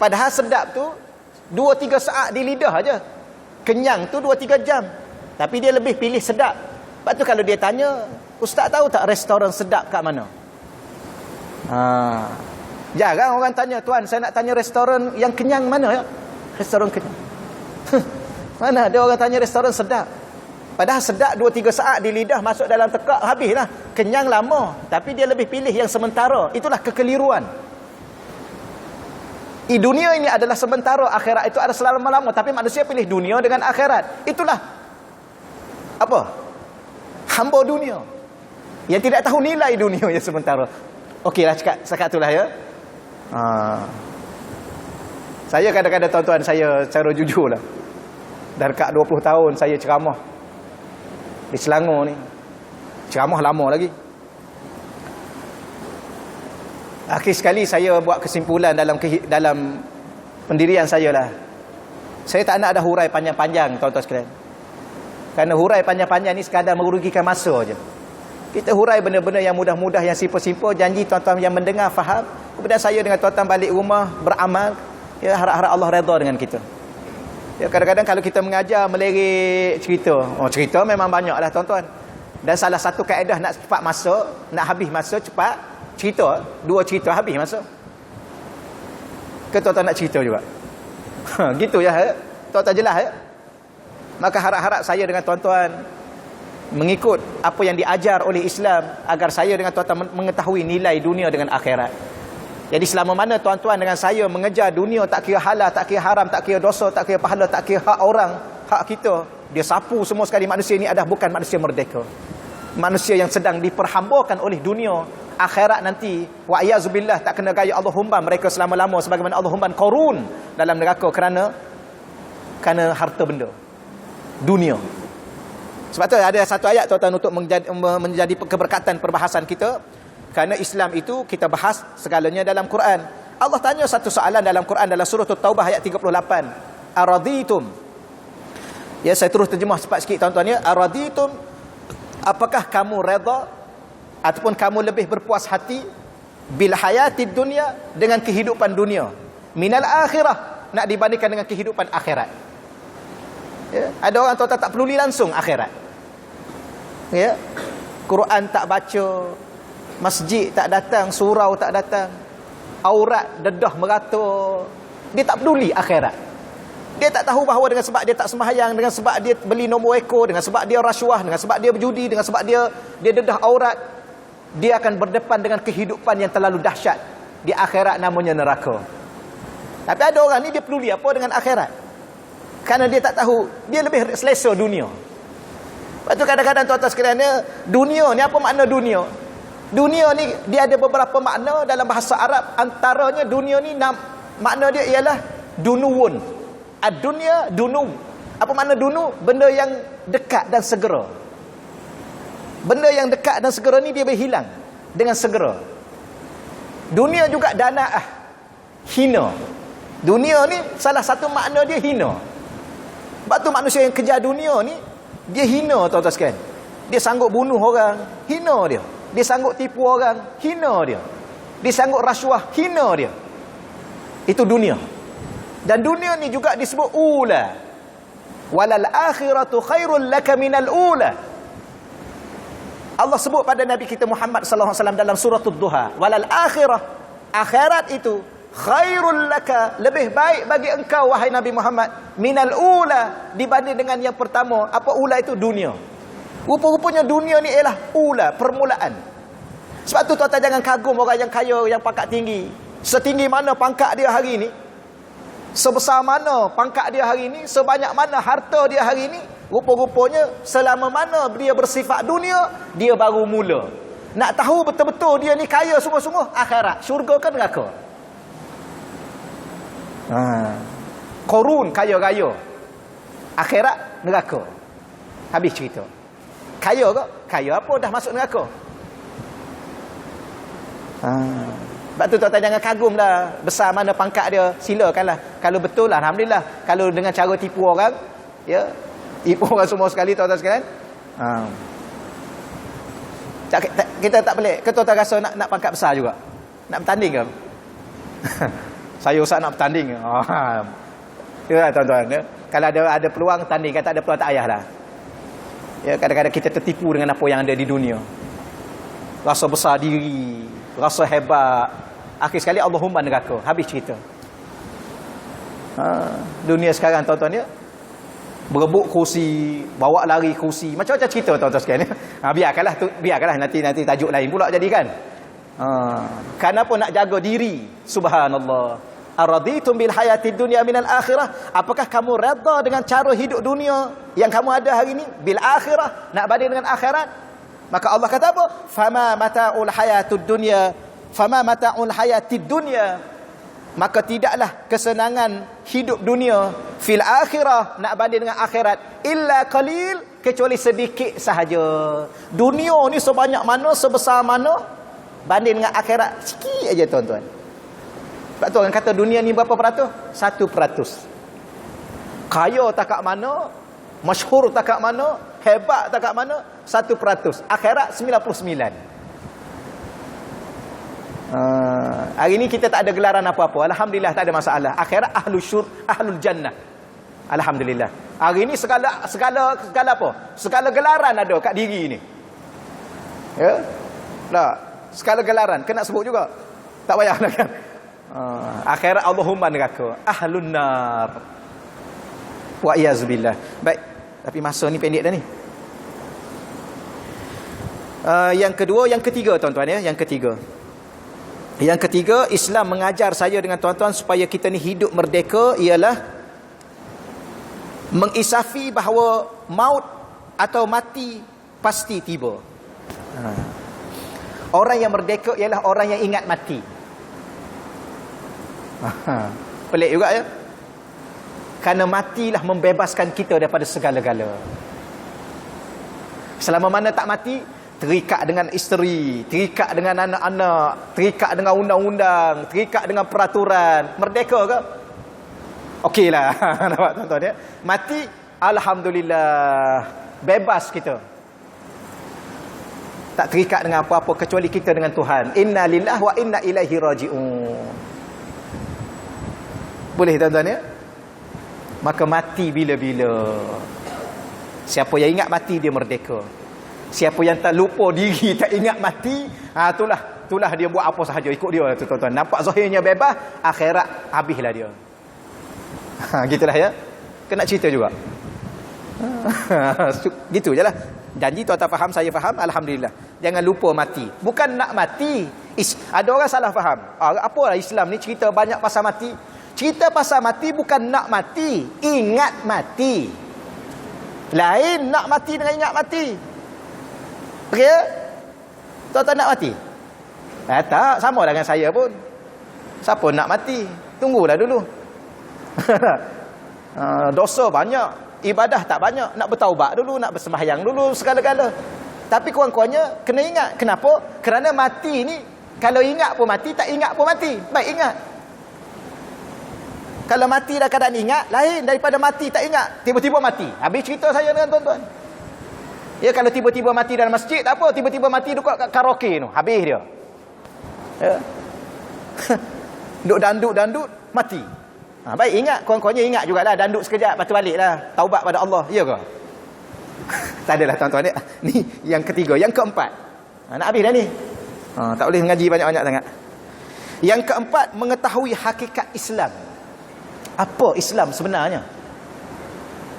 Padahal sedap tu 2-3 saat di lidah aja. Kenyang tu 2-3 jam. Tapi dia lebih pilih sedap. Lepas tu kalau dia tanya, ustaz tahu tak restoran sedap kat mana? Jarang orang tanya, tuan saya nak tanya restoran yang kenyang mana ya? Restoran kenyang. Mana ada orang tanya restoran sedap? Padahal sedap 2-3 saat di lidah, masuk dalam tekak, habislah. Kenyang lama. Tapi dia lebih pilih yang sementara. Itulah kekeliruan. Dunia ini adalah sementara, akhirat itu ada selama-lama. Tapi manusia pilih dunia dengan akhirat. Itulah apa? Hamba dunia yang tidak tahu nilai dunia yang sementara. Okeylah cakap sekat itulah ya. Saya kadang-kadang tuan-tuan, saya secara jujur lah, dah dekat 20 tahun saya ceramah di Selangor ni. Ceramah lama lagi. Akhir sekali saya buat kesimpulan dalam pendirian saya lah. Saya tak nak ada hurai panjang-panjang tuan-tuan sekalian. Kerana hurai panjang-panjang ni sekadar merugikan masa je. Kita hurai benda-benda yang mudah-mudah, yang simple-simple, janji tuan-tuan yang mendengar faham. Kemudian saya dengan tuan-tuan balik rumah beramal, ya, harap-harap Allah redha dengan kita. Ya, kadang-kadang kalau kita mengajar melirik cerita. Cerita memang banyaklah tuan-tuan. Dan salah satu kaedah nak cepat masuk, nak habis masa cepat, cerita, 2 cerita habis masa. Ke tuan-tuan nak cerita juga? Gitu ya, tuan-tuan jelas ya? Maka harap-harap saya dengan tuan-tuan mengikut apa yang diajar oleh Islam, agar saya dengan tuan-tuan mengetahui nilai dunia dengan akhirat. Jadi selama mana tuan-tuan dengan saya mengejar dunia, tak kira halal, tak kira haram, tak kira dosa, tak kira pahala, tak kira hak orang, hak kita, dia sapu semua sekali. Manusia ini adalah bukan manusia merdeka. Manusia yang sedang diperhambakan oleh dunia. Akhirat nanti, wa iyazubillah, tak kena gaya Allah humban mereka selama-lama sebagaimana Allah humban Qarun dalam neraka kerana harta benda dunia. Sebab tu ada satu ayat tuan-tuan untuk menjadi keberkatan perbahasan kita. Kerana Islam itu kita bahas segalanya dalam Quran. Allah tanya satu soalan dalam Quran dalam surah At-Taubah ayat 38. Araditum. Ya, saya terus terjemah cepat sikit tuan-tuan ya. Araditum, apakah kamu redha ataupun kamu lebih berpuas hati bil hayatid dunya, dengan kehidupan dunia, minal akhirah, nak dibandingkan dengan kehidupan akhirat. Ya, ada orang tuan-tuan tak peduli langsung akhirat. Ya. Quran tak baca, masjid tak datang, surau tak datang, aurat dedah merata. Dia tak peduli akhirat. Dia tak tahu bahawa dengan sebab dia tak sembahyang, dengan sebab dia beli nombor ekor, dengan sebab dia rasuah, dengan sebab dia berjudi, dengan sebab dia dedah aurat, dia akan berdepan dengan kehidupan yang terlalu dahsyat di akhirat, namanya neraka. Tapi ada orang ni dia peduli apa dengan akhirat, kerana dia tak tahu, dia lebih selesa dunia. Lepas tu kadang-kadang tuan-tuan sekalian, dunia ni apa makna dunia? Dunia ni dia ada beberapa makna dalam bahasa Arab. Antaranya dunia ni makna dia ialah dunuwun. Ad-dunya dunu. Apa makna dunu? Benda yang dekat dan segera. Benda yang dekat dan segera ni dia boleh hilang dengan segera. Dunia juga dana'ah, hina. Dunia ni salah satu makna dia hina. Sebab tu manusia yang kejar dunia ni, dia hina, tuan-tuan sekalian. Dia sanggup bunuh orang, hina dia. Dia sanggup tipu orang, hina dia. Dia sanggup rasuah, hina dia. Itu dunia. Dan dunia ni juga disebut ula. Walal akhiratu khairul laka minal ula. Allah sebut pada Nabi kita Muhammad sallallahu alaihi wasallam dalam surah Ad-Duha, walal akhirah, akhirat itu khairul laka, lebih baik bagi engkau wahai Nabi Muhammad, minal ula, dibanding dengan yang pertama. Apa ula itu? Dunia. Rupa-rupanya dunia ni ialah ula, permulaan. Sebab tu tuan-tuan jangan kagum orang yang kaya, yang pangkat tinggi. Setinggi mana pangkat dia hari ini, sebesar mana pangkat dia hari ini, sebanyak mana harta dia hari ini, rupa-rupanya selama mana dia bersifat dunia, dia baru mula. Nak tahu betul-betul dia ni kaya sungguh-sungguh, akhirat, syurga ke neraka? Korun kaya-raya, akhirat neraka. Habis cerita. Kaya ke? Kaya apa dah masuk neraka? Sebab tu tuan-tuan jangan kagum dah besar mana pangkat dia, silakanlah. Kalau betul, alhamdulillah. Kalau dengan cara tipu orang, ya, tipu orang semua sekali, tuan-tuan sekalian. Kita tak pelik. Ke tuan-tuan rasa nak pangkat besar juga? Nak bertanding ke? Saya usah nak bertanding. Ya tuan-tuan, ya. Kalau ada peluang tanding, kalau tak ada peluang tak payahlah. Ya, kadang-kadang kita tertipu dengan apa yang ada di dunia. Rasa besar diri, rasa hebat. Akhir sekali Allahumma neraka. Habis cerita. Dunia sekarang tuan-tuan, ya, berebut kursi, bawa lari kursi, macam-macam cerita tuan-tuan sekalian. Biarkanlah nanti tajuk lain pula jadi kan. Kenapa nak jaga diri? Subhanallah. Araditum bil hayatid dunya minal akhirah? Apakah kamu redha dengan cara hidup dunia yang kamu ada hari ini bil akhirah? Nak banding dengan akhirat? Maka Allah kata apa? Fama mata'ul hayatud dunya, fama mata'ul hayatid dunya, maka tidaklah kesenangan hidup dunia fil akhirah, nak banding dengan akhirat, illa qalil, kecuali sedikit sahaja. Dunia ni sebanyak mana, sebesar mana, banding dengan akhirat sikit aja tuan-tuan. Sebab tu orang kata dunia ni berapa peratus? 1%. Kaya tak kat mana, masyhur tak kat mana, hebat tak kat mana, 1%. Akhirat 99%. Hari ni kita tak ada gelaran apa-apa, alhamdulillah, tak ada masalah. Akhirat ahlul jannah, alhamdulillah. Hari ni segala apa? Segala gelaran ada kat diri ni. Ya? Tak, segala gelaran kena sebut juga. Tak payahlah kan. Akhirat Allahumma neraka, ahlun nar. Wa iyazubillah. Baik, tapi masa ni pendek dah ni. Yang ketiga tuan-tuan, ya, yang ketiga, Islam mengajar saya dengan tuan-tuan supaya kita ni hidup merdeka, ialah mengisafi bahawa maut atau mati pasti tiba. Orang yang merdeka ialah orang yang ingat mati. Pelik juga, ya. Kerana matilah membebaskan kita daripada segala-gala. Selama mana tak mati, terikat dengan isteri, terikat dengan anak-anak, terikat dengan undang-undang, terikat dengan peraturan. Merdeka ke? Okeylah. Nampak tuan-tuan, ya. Mati, alhamdulillah, bebas kita. Tak terikat dengan apa-apa kecuali kita dengan Tuhan. Inna lillahi wa inna ilaihi raji'un. Boleh tuan-tuan, ya? Maka mati bila-bila. Siapa yang ingat mati, dia merdeka. Siapa yang tak lupa diri, tak ingat mati, itulah dia buat apa sahaja, ikut dia tu tuan-tuan. Nampak zahirnya bebas, akhirat habislah dia. Gitulah, ya. Kena cerita juga. Gitu je lah. Janji tuan-tuan faham, saya faham, alhamdulillah. Jangan lupa mati. Bukan nak mati. Ada orang salah faham. Apalah Islam ni cerita banyak pasal mati. Cerita pasal mati bukan nak mati, ingat mati. Lain nak mati dengan ingat mati. Okey? Tuan-tuan nak mati? Tak, sama dengan saya pun. Siapa nak mati? Tunggulah dulu. Dosa banyak, ibadah tak banyak, nak bertaubat dulu, nak bersembahyang dulu, segala-gala. Tapi kurang-kurangnya kena ingat. Kenapa? Kerana mati ni, kalau ingat pun mati, tak ingat pun mati. Baik ingat. Kalau mati dah keadaan ingat, lain daripada mati tak ingat, tiba-tiba mati. Habis cerita saya dengan tuan-tuan. Ya, kalau tiba-tiba mati dalam masjid tak apa, tiba-tiba mati dekat karaoke tu, habis dia. Ya. Duk dandut-dandut, mati. Baik ingat, kurang-kurangnya ingat jugalah, dandut sekejap, lepas tu baliklah, taubat pada Allah. Ya ke? Tak adalah tuan-tuan ni. Ni yang ketiga, yang keempat. Nak habis dah ni. Tak boleh mengaji banyak-banyak sangat. Yang keempat, mengetahui hakikat Islam. Apa Islam sebenarnya?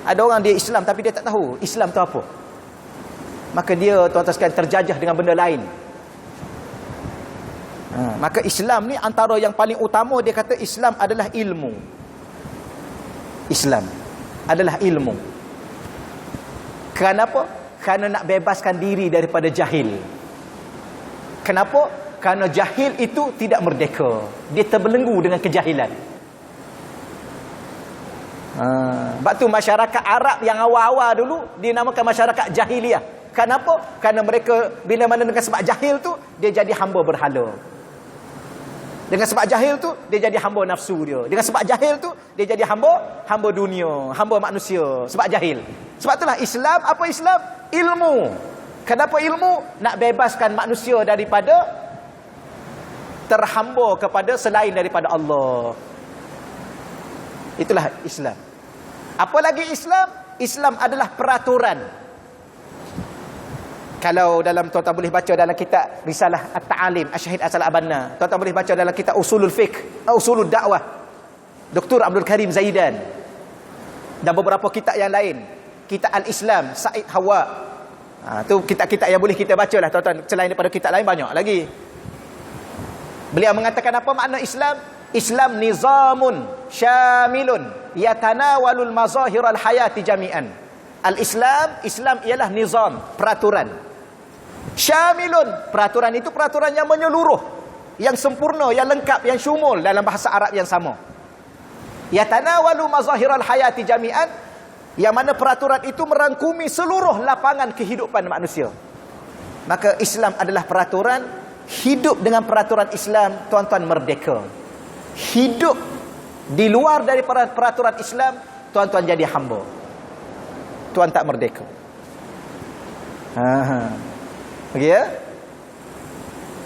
Ada orang dia Islam tapi dia tak tahu Islam tu apa. Maka dia tuan-tuan sekalian terjajah dengan benda lain. Maka Islam ni antara yang paling utama, dia kata Islam adalah ilmu. Islam adalah ilmu. Kenapa? Kerana nak bebaskan diri daripada jahil. Kenapa? Kerana jahil itu tidak merdeka. Dia terbelenggu dengan kejahilan. Sebab tu masyarakat Arab yang awal-awal dulu dinamakan masyarakat jahiliah. Kenapa? Kerana mereka bila mana dengan sebab jahil tu, dia jadi hamba berhala. Dengan sebab jahil tu, dia jadi hamba nafsu dia. Dengan sebab jahil tu, dia jadi hamba dunia, hamba manusia. Sebab jahil. Sebab itulah Islam, apa Islam? Ilmu. Kenapa ilmu? Nak bebaskan manusia daripada terhamba kepada selain daripada Allah. Itulah Islam. Apa lagi Islam? Islam adalah peraturan. Kalau dalam tuan-tuan boleh baca dalam kitab Risalah At-Ta'alim Asy-Syahid As-Salabanna, tuan-tuan boleh baca dalam kitab Usulul Fiqh, Usulul Da'wah, Dr. Abdul Karim Zaidan, dan beberapa kitab yang lain, kitab Al-Islam Said Hawa. Tu kitab-kitab yang boleh kita baca lah tuan-tuan. Selain daripada kitab lain banyak lagi. Beliau mengatakan apa makna Islam? Islam nizamun syamilun yatanawalul mazahiral hayati jami'an. Al-Islam, Islam ialah nizam, peraturan. Syamilun, peraturan itu peraturan yang menyeluruh, yang sempurna, yang lengkap, yang syumul dalam bahasa Arab yang sama. Yatanawalu mazahiral hayati jami'an, yang mana peraturan itu merangkumi seluruh lapangan kehidupan manusia. Maka Islam adalah peraturan. Hidup dengan peraturan Islam, tuan-tuan merdeka. Hidup di luar daripada peraturan Islam, tuan-tuan jadi hamba. Tuan tak merdeka. Okey ya?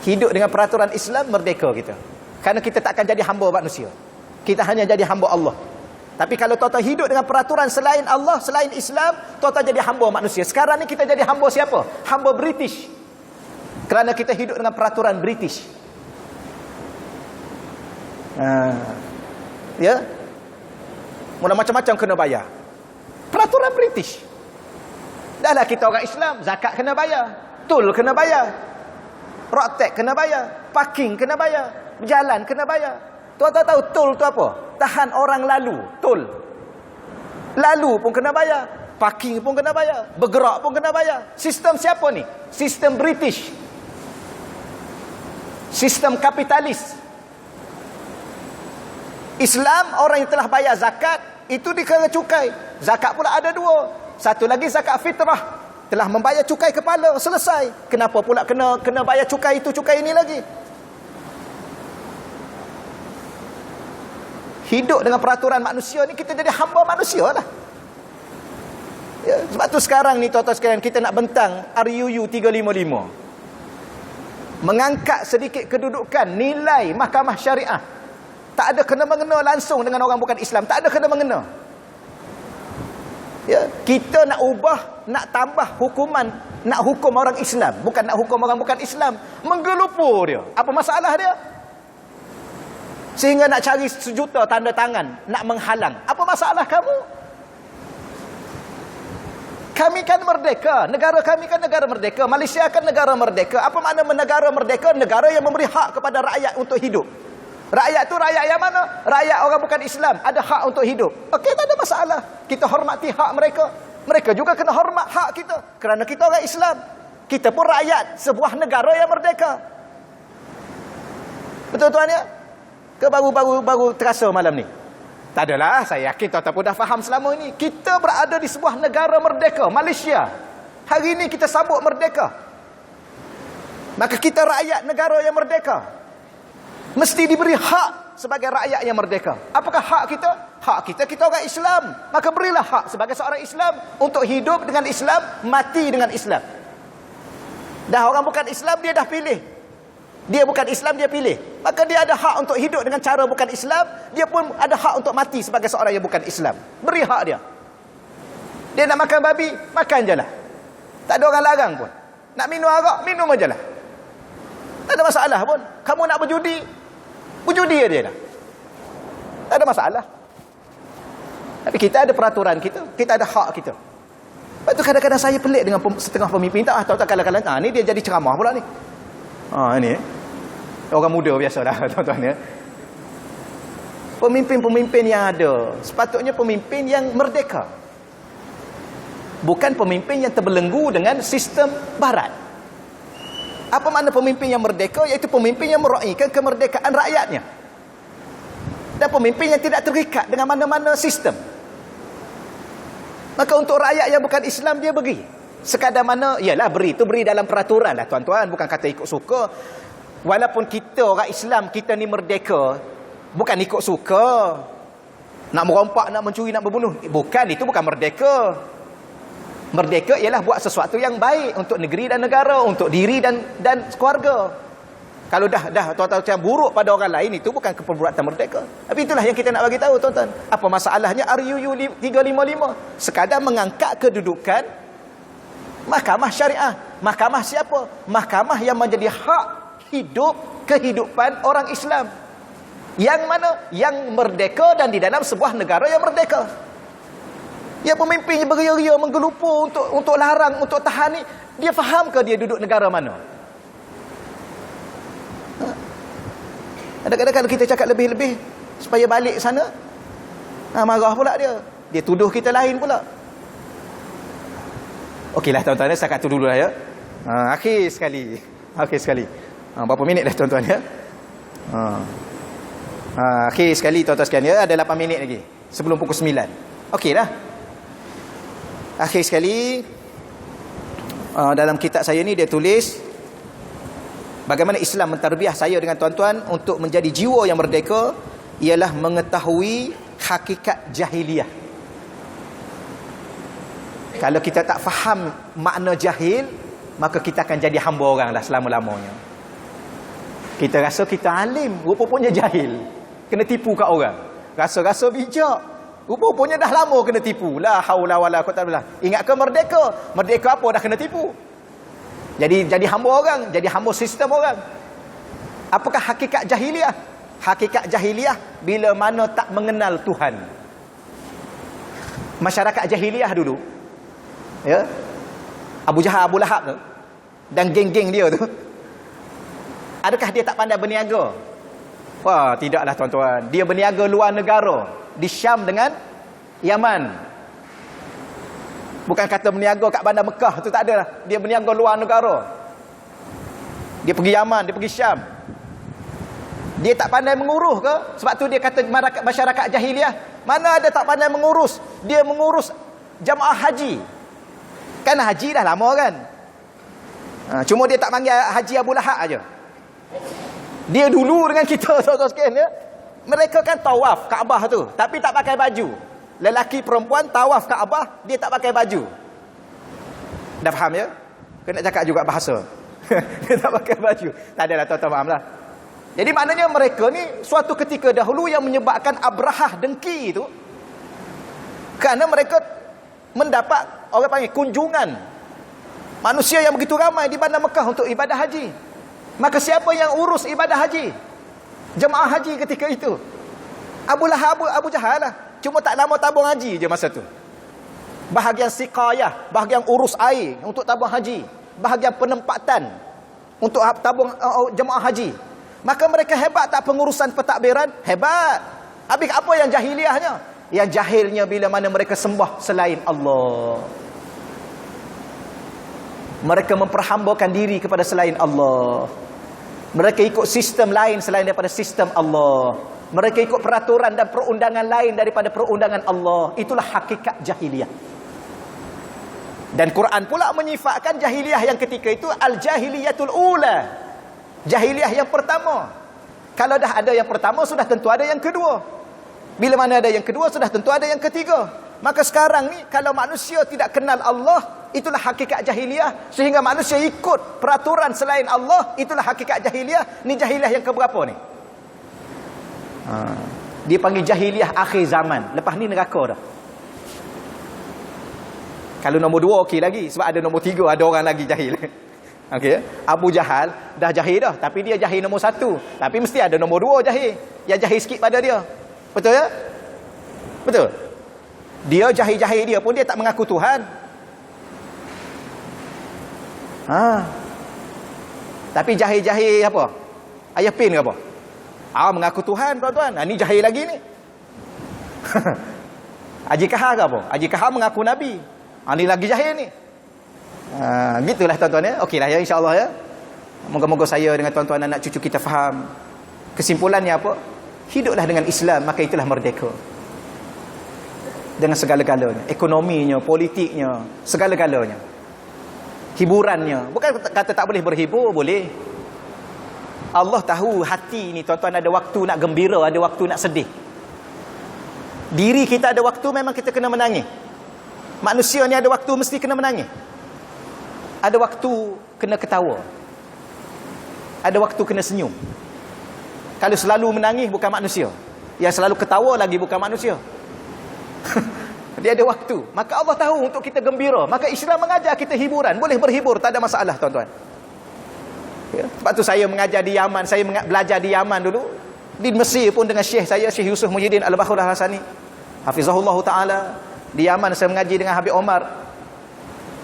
Hidup dengan peraturan Islam, merdeka kita. Kerana kita tak akan jadi hamba manusia. Kita hanya jadi hamba Allah. Tapi kalau tuan-tuan hidup dengan peraturan selain Allah, selain Islam, tuan-tuan jadi hamba manusia. Sekarang ni kita jadi hamba siapa? Hamba British. Kerana kita hidup dengan peraturan British. Ya, mula macam-macam kena bayar. Peraturan British. Dahlah kita orang Islam, zakat kena bayar, tol kena bayar, road tax kena bayar, parking kena bayar, berjalan kena bayar. Tuan-tuan tahu tol tu apa? Tahan orang lalu, tol. Lalu pun kena bayar, parking pun kena bayar, bergerak pun kena bayar. Sistem siapa ni? Sistem British. Sistem kapitalis. Islam, orang yang telah bayar zakat, itu dikena cukai. Zakat pula ada dua. Satu lagi zakat fitrah. Telah membayar cukai kepala, selesai. Kenapa pula kena bayar cukai itu, cukai ini lagi? Hidup dengan peraturan manusia ni, kita jadi hamba manusia lah. Ya, sebab tu sekarang ni tuan-tuan sekalian, kita nak bentang RUU 355. Mengangkat sedikit kedudukan nilai mahkamah syariah. Tak ada kena-mengena langsung dengan orang bukan Islam. Tak ada kena-mengena. Ya, kita nak ubah, nak tambah hukuman, nak hukum orang Islam, bukan nak hukum orang bukan Islam. Menggelupur dia. Apa masalah dia? Sehingga nak cari sejuta tanda tangan, nak menghalang. Apa masalah kamu? Kami kan merdeka. Negara kami kan negara merdeka. Malaysia kan negara merdeka. Apa makna negara merdeka? Negara yang memberi hak kepada rakyat untuk hidup. Rakyat tu rakyat yang mana? Rakyat orang bukan Islam. Ada hak untuk hidup. Okey, tak ada masalah. Kita hormati hak mereka. Mereka juga kena hormat hak kita. Kerana kita orang Islam. Kita pun rakyat sebuah negara yang merdeka. Betul tuan ya? Ke baru terasa malam ni? Tak adalah, saya yakin tuan-tuan pun dah faham selama ini. Kita berada di sebuah negara merdeka, Malaysia. Hari ini kita sambut merdeka. Maka kita rakyat negara yang merdeka. Mesti diberi hak sebagai rakyat yang merdeka. Apakah hak kita? Hak kita orang Islam. Maka berilah hak sebagai seorang Islam untuk hidup dengan Islam, mati dengan Islam. Dah orang bukan Islam, dia dah pilih. Dia bukan Islam, dia pilih. Maka dia ada hak untuk hidup dengan cara bukan Islam. Dia pun ada hak untuk mati sebagai seorang yang bukan Islam. Beri hak dia. Dia nak makan babi, makan je lah. Tak ada orang larang pun. Nak minum arak, minum je lah. Tak ada masalah pun. Kamu nak berjudi, berjudi je dah. Tak ada masalah. Tapi kita ada peraturan kita. Kita ada hak kita. Lepas tu kadang-kadang saya pelik dengan setengah pemimpin. Tak kadang-kadang, ni dia jadi ceramah pula ni. Ini orang muda biasalah tuan-tuan ya. Pemimpin-pemimpin yang ada sepatutnya pemimpin yang merdeka. Bukan pemimpin yang terbelenggu dengan sistem barat. Apa makna pemimpin yang merdeka? Iaitu pemimpin yang meraihkan kemerdekaan rakyatnya. Dan pemimpin yang tidak terikat dengan mana-mana sistem. Maka untuk rakyat yang bukan Islam, dia beri sekadar mana, ialah beri tu beri dalam peraturan lah tuan-tuan, bukan kata ikut suka. Walaupun kita orang Islam, kita ni merdeka, bukan ikut suka. Nak merompak, nak mencuri, nak berbunuh, bukan, itu bukan merdeka. Merdeka ialah buat sesuatu yang baik untuk negeri dan negara, untuk diri dan keluarga. Kalau dah tuan-tuan macam buruk pada orang lain, itu bukan keperbuatan merdeka. Tapi itulah yang kita nak bagi tahu tuan-tuan. Apa masalahnya RUU 355? Sekadar mengangkat kedudukan mahkamah syariah. Mahkamah siapa? Mahkamah yang menjadi hak hidup, kehidupan orang Islam. Yang mana? Yang merdeka dan di dalam sebuah negara yang merdeka. Yang pemimpinnya beria-ria, menggelupur untuk larang, untuk tahan ni, dia faham ke dia duduk negara mana? Kadang-kadang kalau kita cakap lebih-lebih supaya balik sana, marah pula dia. Dia tuduh kita lain pula. Okeylah tuan-tuan, setakat tu dulu lah ya. Akhir sekali. Berapa minit dah tuan-tuan ya? Akhir sekali tuan-tuan sekalian ya. Ada 8 minit lagi sebelum pukul 9. Okeylah. Akhir sekali, dalam kitab saya ni dia tulis bagaimana Islam mentarbiah saya dengan tuan-tuan untuk menjadi jiwa yang merdeka ialah mengetahui hakikat jahiliah. Kalau kita tak faham makna jahil, maka kita akan jadi hamba orang lah selama-lamanya. Kita rasa kita alim, rupa-rupanya jahil. Kena tipu kat orang. Rasa-rasa bijak, rupa-rupanya dah lama kena tipu. La haula wala quwwata illa billah. Ingatkan merdeka. Merdeka apa dah kena tipu? Jadi hamba orang, jadi hamba sistem orang. Apakah hakikat jahiliah? Hakikat jahiliah bila mana tak mengenal Tuhan. Masyarakat jahiliah dulu, ya, Abu Jahal, Abu Lahab tu dan geng-geng dia tu, adakah dia tak pandai berniaga? Wah, tidaklah tuan-tuan. Dia berniaga luar negara, di Syam dengan Yaman. Bukan kata berniaga kat bandar Mekah tu, tak ada lah. Dia berniaga luar negara. Dia pergi Yaman, dia pergi Syam. Dia tak pandai mengurus ke? Sebab tu dia kata masyarakat jahiliah, mana ada tak pandai mengurus? Dia mengurus jamaah haji. Kan haji dah lama kan? Cuma dia tak panggil Haji Abu Lahab aja. Dia dulu dengan kita tuan-tuan sekalian ya. Mereka kan tawaf Kaabah tu, tapi tak pakai baju. Lelaki perempuan tawaf Kaabah, dia tak pakai baju. Dah faham ya? Kena cakap juga bahasa. Dia tak pakai baju. Tak adalah tuan-tuan, maaflah. Jadi maknanya mereka ni suatu ketika dahulu yang menyebabkan Abrahah dengki itu, kerana mereka mendapat orang panggil kunjungan manusia yang begitu ramai di bandar Mekah untuk ibadah haji. Maka siapa yang urus ibadah haji? Jemaah haji ketika itu Abu Lahab, Abu Jahal lah. Cuma tak lama tabung haji je masa tu. Bahagian siqayah, bahagian urus air untuk tabung haji, bahagian penempatan untuk tabung jemaah haji. Maka mereka hebat tak pengurusan pentadbiran? Hebat. Habis apa yang jahiliahnya? Yang jahilnya bila mana mereka sembah selain Allah. Mereka memperhambakan diri kepada selain Allah. Mereka ikut sistem lain selain daripada sistem Allah. Mereka ikut peraturan dan perundangan lain daripada perundangan Allah. Itulah hakikat jahiliyah. Dan Quran pula menyifatkan jahiliyah yang ketika itu al-jahiliyatul ula. Jahiliyah yang pertama. Kalau dah ada yang pertama, sudah tentu ada yang kedua. Bila mana ada yang kedua, sudah tentu ada yang ketiga. Maka sekarang ni, kalau manusia tidak kenal Allah, itulah hakikat jahiliyah. Sehingga manusia ikut peraturan selain Allah, itulah hakikat jahiliyah. Ni jahiliyah yang keberapa ni? Dia panggil jahiliyah akhir zaman. Lepas ni neraka dah. Kalau nombor 2 okey lagi. Sebab ada nombor 3, ada orang lagi jahil. Okay. Abu Jahal dah jahil dah, tapi dia jahil nombor 1. Tapi mesti ada nombor 2 jahil. Yang jahil sikit pada dia. Betul ya? Betul. Dia jahil-jahil dia pun dia tak mengaku Tuhan. Tapi jahil-jahil apa? Ayah pin ke apa? Mengaku Tuhan tuan-tuan. Ni jahil lagi ni. Haji Kahar ke apa? Haji Kahar mengaku Nabi. Ni lagi jahil ni. Gitulah tuan-tuan ya. Okeylah ya, insya-Allah ya. Moga-moga saya dengan tuan-tuan anak cucu kita faham. Kesimpulannya apa? Hiduplah dengan Islam, maka itulah merdeka. Dengan segala-galanya, ekonominya, politiknya, segala-galanya. Hiburannya. Bukan kata tak boleh berhibur, boleh. Allah tahu hati ni tuan-tuan ada waktu nak gembira, ada waktu nak sedih. Diri kita ada waktu memang kita kena menangis. Manusia ni ada waktu mesti kena menangis. Ada waktu kena ketawa. Ada waktu kena senyum. Kalau selalu menangis bukan manusia. Yang selalu ketawa lagi bukan manusia. Dia ada waktu. Maka Allah tahu untuk kita gembira. Maka Islam mengajar kita hiburan. Boleh berhibur, tak ada masalah tuan-tuan. Ya. Sebab tu saya mengajar di Yaman. Saya belajar di Yaman dulu. Di Mesir pun dengan Syekh saya, Syekh Yusuf Muhyiddin Al-Bakhur Al-Hasani, Hafizahullah Ta'ala. Di Yaman saya mengaji dengan Habib Omar,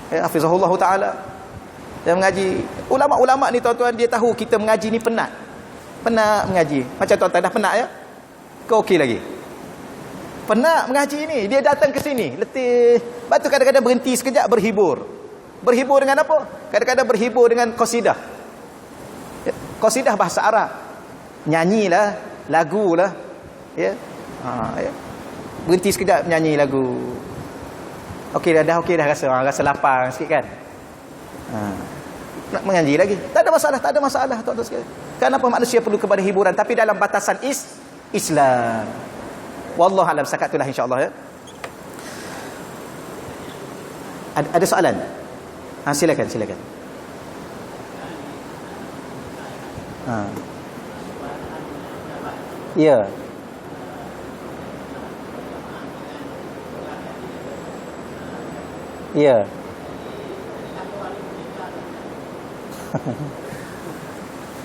ya, Hafizahullah Ta'ala. Saya mengaji. Ulama-ulama ni tuan-tuan, dia tahu kita mengaji ni penat. Penat mengaji. Macam tuan-tuan dah penat ya? Kau okey lagi? Penat mengaji ni. Dia datang ke sini, letih. Lepas tu kadang-kadang berhenti sekejap berhibur. Berhibur dengan apa? Kadang-kadang berhibur dengan qasidah. Qasidah bahasa Arab. Nyanyilah, lagulah. Ya. Ya. Berhenti sekejap nyanyi lagu. Okey dah okey dah rasa lapar sikit kan. Nak mengaji lagi. Tak ada masalah tuan-tuan sekalian. Kenapa manusia perlu kepada hiburan tapi dalam batasan Islam. Wallahu alam, sakatulah insya-Allah ya. Ada soalan? Silakan. Ya. Ya.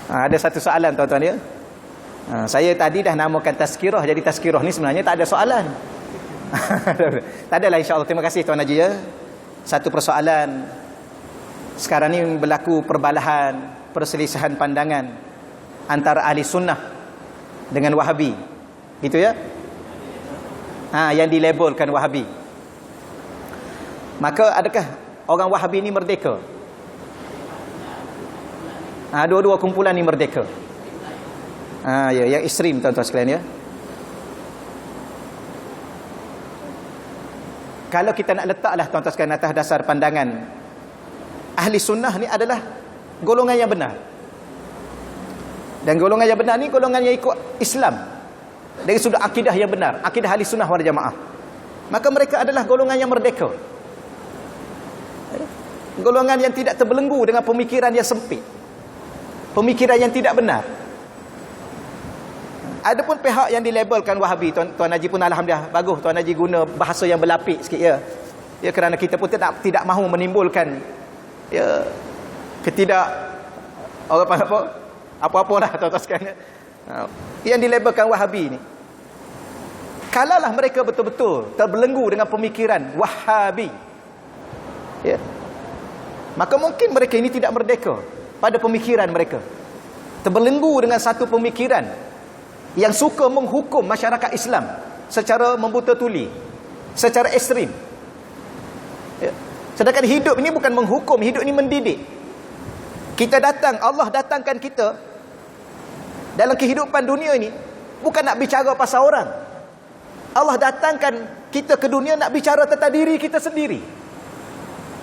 Ada satu soalan tuan-tuan ya. Saya tadi dah namakan tazkirah, jadi tazkirah ni sebenarnya tak ada soalan. Tak adalah insya-Allah. Terima kasih Tuan Haji ya. Satu persoalan. Sekarang ni berlaku perbalahan, perselisihan pandangan antara ahli sunnah dengan Wahabi. Gitu ya? Yang dilabelkan Wahabi. Maka adakah orang Wahabi ni merdeka? Dua-dua kumpulan ni merdeka. Ya, yang ekstrim tuan-tuan sekalian ya. Kalau kita nak letaklah tuan-tuan sekalian atas dasar pandangan ahli sunnah ni adalah golongan yang benar. Dan golongan yang benar ni golongan yang ikut Islam dari sudut akidah yang benar, akidah ahli sunnah wal jamaah. Maka mereka adalah golongan yang merdeka. Golongan yang tidak terbelenggu dengan pemikiran yang sempit, pemikiran yang tidak benar. Adapun pihak yang dilabelkan Wahabi, Tuan Haji pun alhamdulillah bagus Tuan Haji guna bahasa yang berlapik sikit ya. Ya, kerana kita pun tidak mahu menimbulkan ya apa-apa lah tuan-tuan sekalian. Yang dilabelkan Wahabi ni, kalaulah mereka betul-betul terbelenggu dengan pemikiran Wahabi, ya, maka mungkin mereka ini tidak merdeka pada pemikiran mereka. Terbelenggu dengan satu pemikiran yang suka menghukum masyarakat Islam secara membuta tuli, secara ekstrim. Ya. Sedangkan hidup ini bukan menghukum, hidup ini mendidik. Allah datangkan kita dalam kehidupan dunia ini Bukan nak bicara pasal orang. Allah datangkan kita ke dunia nak bicara tentang diri kita sendiri.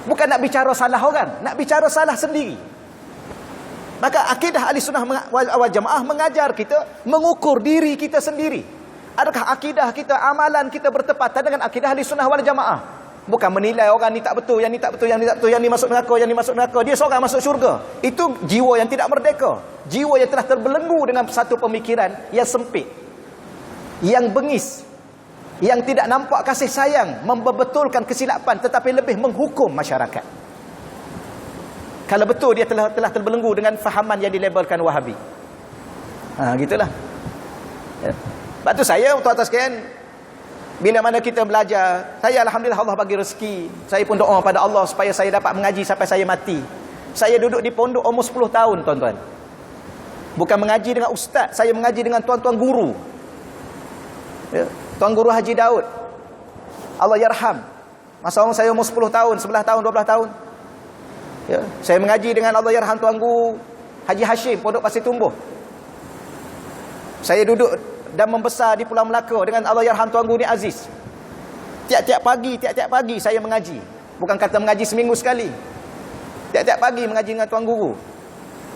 Bukan nak bicara salah orang, nak bicara salah sendiri. Maka akidah Ahlussunnah wal Jamaah mengajar kita mengukur diri kita sendiri. Adakah akidah kita, amalan kita bertepatan dengan akidah Ahlussunnah wal Jamaah? Bukan menilai orang ni tak betul, yang ni tak betul, yang ni tak betul, yang ni masuk neraka, yang ni masuk neraka. Dia seorang masuk syurga. Itu jiwa yang tidak merdeka. Jiwa yang telah terbelenggu dengan satu pemikiran yang sempit, yang bengis, yang tidak nampak kasih sayang, membetulkan kesilapan, tetapi lebih menghukum masyarakat. Kalau betul dia telah terbelenggu dengan fahaman yang dilabelkan Wahabi. Gitulah. Ya. Sebab tu saya, tuan-tuan sekalian, bila mana kita belajar, saya alhamdulillah Allah bagi rezeki. Saya pun doa pada Allah supaya saya dapat mengaji sampai saya mati. Saya duduk di pondok umur 10 tahun, tuan-tuan. Bukan mengaji dengan ustaz, saya mengaji dengan tuan-tuan guru. Ya. Tuan Guru Haji Daud, Allah yarham. Masa saya umur 10 tahun, 11 tahun, 12 tahun. Ya, saya mengaji dengan Allah yarham Tuan Guru Haji Hashim, Pondok Pasir Tumbuh. Saya duduk dan membesar di Pulau Melaka dengan Allah yarham Tuan Guru Ni Aziz. Tiap-tiap pagi saya mengaji. Bukan kata mengaji seminggu sekali. Tiap-tiap pagi mengaji dengan Tuan Guru.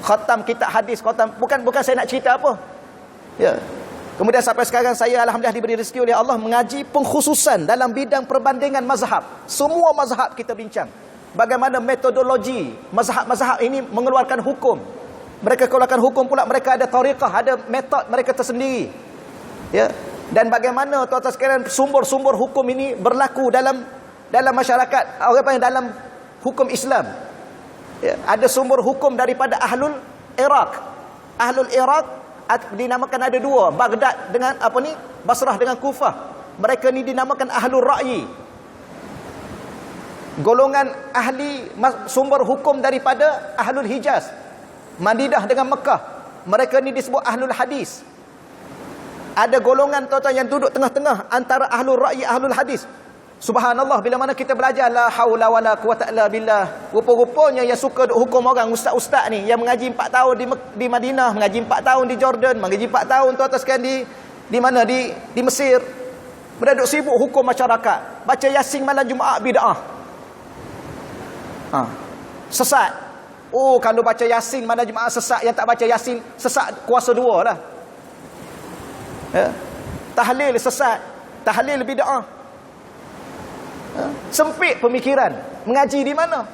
Khatam kitab hadis, khatam. Bukan saya nak cerita apa. Ya. Kemudian sampai sekarang saya alhamdulillah diberi rezeki oleh Allah mengaji pengkhususan dalam bidang perbandingan mazhab. Semua mazhab kita bincang. Bagaimana metodologi mazhab-mazhab ini mengeluarkan hukum. Mereka keluarkan hukum pula, mereka ada tariqah, ada metod mereka tersendiri. Ya. Dan bagaimana tuan-tuan sekalian sumber-sumber hukum ini berlaku dalam masyarakat, dalam hukum Islam. Ya. Ada sumber hukum daripada Ahlul Iraq. Ahlul Iraq dinamakan ada dua, Baghdad dengan Basrah dengan Kufah. Mereka ni dinamakan Ahlul Ra'yi. Golongan ahli sumber hukum daripada Ahlul Hijaz, Madinah dengan Mekah. Mereka ni disebut Ahlul Hadis. Ada golongan tuan-tuan yang duduk tengah-tengah antara Ahlul Ra'yi, Ahlul Hadis. Subhanallah, bila mana kita belajar la haula wala quwata illa billah, rupa-rupanya yang suka hukum orang, ustaz-ustaz ni yang mengaji 4 tahun di Madinah, mengaji 4 tahun di Jordan, mengaji 4 tahun tuan-tuan sekalian di mana di Mesir, mereka duduk sibuk hukum masyarakat, baca Yasin malam Jumaat bid'ah. Sesat. Oh, kalau baca Yasin malam Jumaat sesat, yang tak baca Yasin sesat kuasa 2 lah. Ya. Tahlil sesat, tahlil bid'ah. Sempit pemikiran. Mengaji di mana?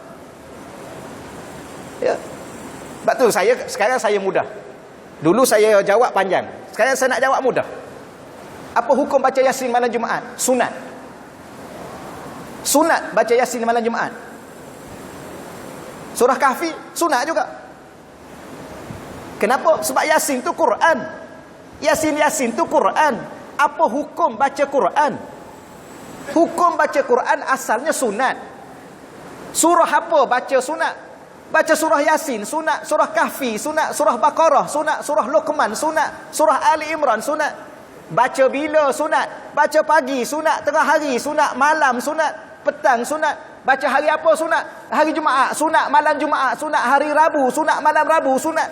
Ya. Sebab tu sekarang saya mudah. Dulu saya jawab panjang. Sekarang saya nak jawab mudah. Apa hukum baca Yasin malam Jumaat? Sunat. Sunat baca Yasin malam Jumaat. Surah Kahfi sunat juga. Kenapa? Sebab Yasin tu Quran. Yasin tu Quran. Apa hukum baca Quran? Hukum baca Quran asalnya sunat. Surah apa baca sunat? Baca surah Yasin sunat, surah Kahfi sunat, surah Baqarah sunat, surah Luqman sunat, surah Ali Imran sunat. Baca bila sunat? Baca pagi sunat, tengah hari sunat, malam sunat, petang sunat. Baca hari apa sunat? Hari Jumaat sunat, malam Jumaat sunat, hari Rabu sunat, malam Rabu sunat.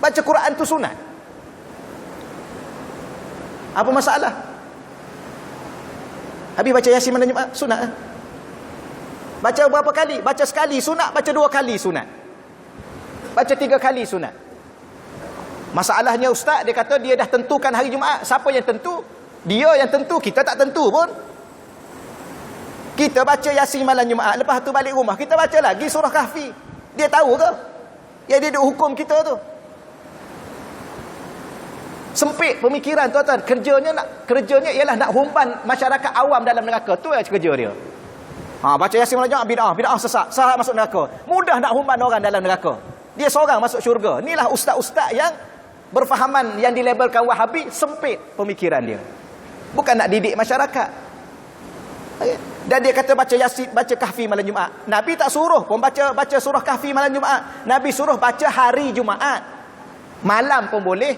Baca Quran tu sunat. Apa masalah? Habis baca Yasin malam Jumaat sunat. Baca berapa kali? Baca sekali sunat, baca 2 kali sunat. Baca 3 kali sunat. Masalahnya ustaz dia kata dia dah tentukan hari Jumaat. Siapa yang tentu? Dia yang tentu, kita tak tentu pun. Kita baca Yasin malam Jumaat, lepas tu balik rumah kita baca lagi surah Kahfi. Dia tahu ke? Yang dia duk hukum kita tu. Sempit pemikiran tuan-tuan. Kerjanya ialah nak humban masyarakat awam dalam neraka. Tu yang kerja dia. Baca Yasin malam Jumaat bid'ah sesat masuk neraka. Mudah nak humban orang dalam neraka. Dia seorang masuk syurga. Inilah ustaz-ustaz yang berfahaman yang dilabelkan Wahabi. Sempit pemikiran dia. Bukan nak didik masyarakat. Dan dia kata baca Yasin, baca Kahfi malam Jumaat. Nabi tak suruh pun baca surah Kahfi malam Jumaat. Nabi suruh baca hari Jumaat. Malam pun boleh,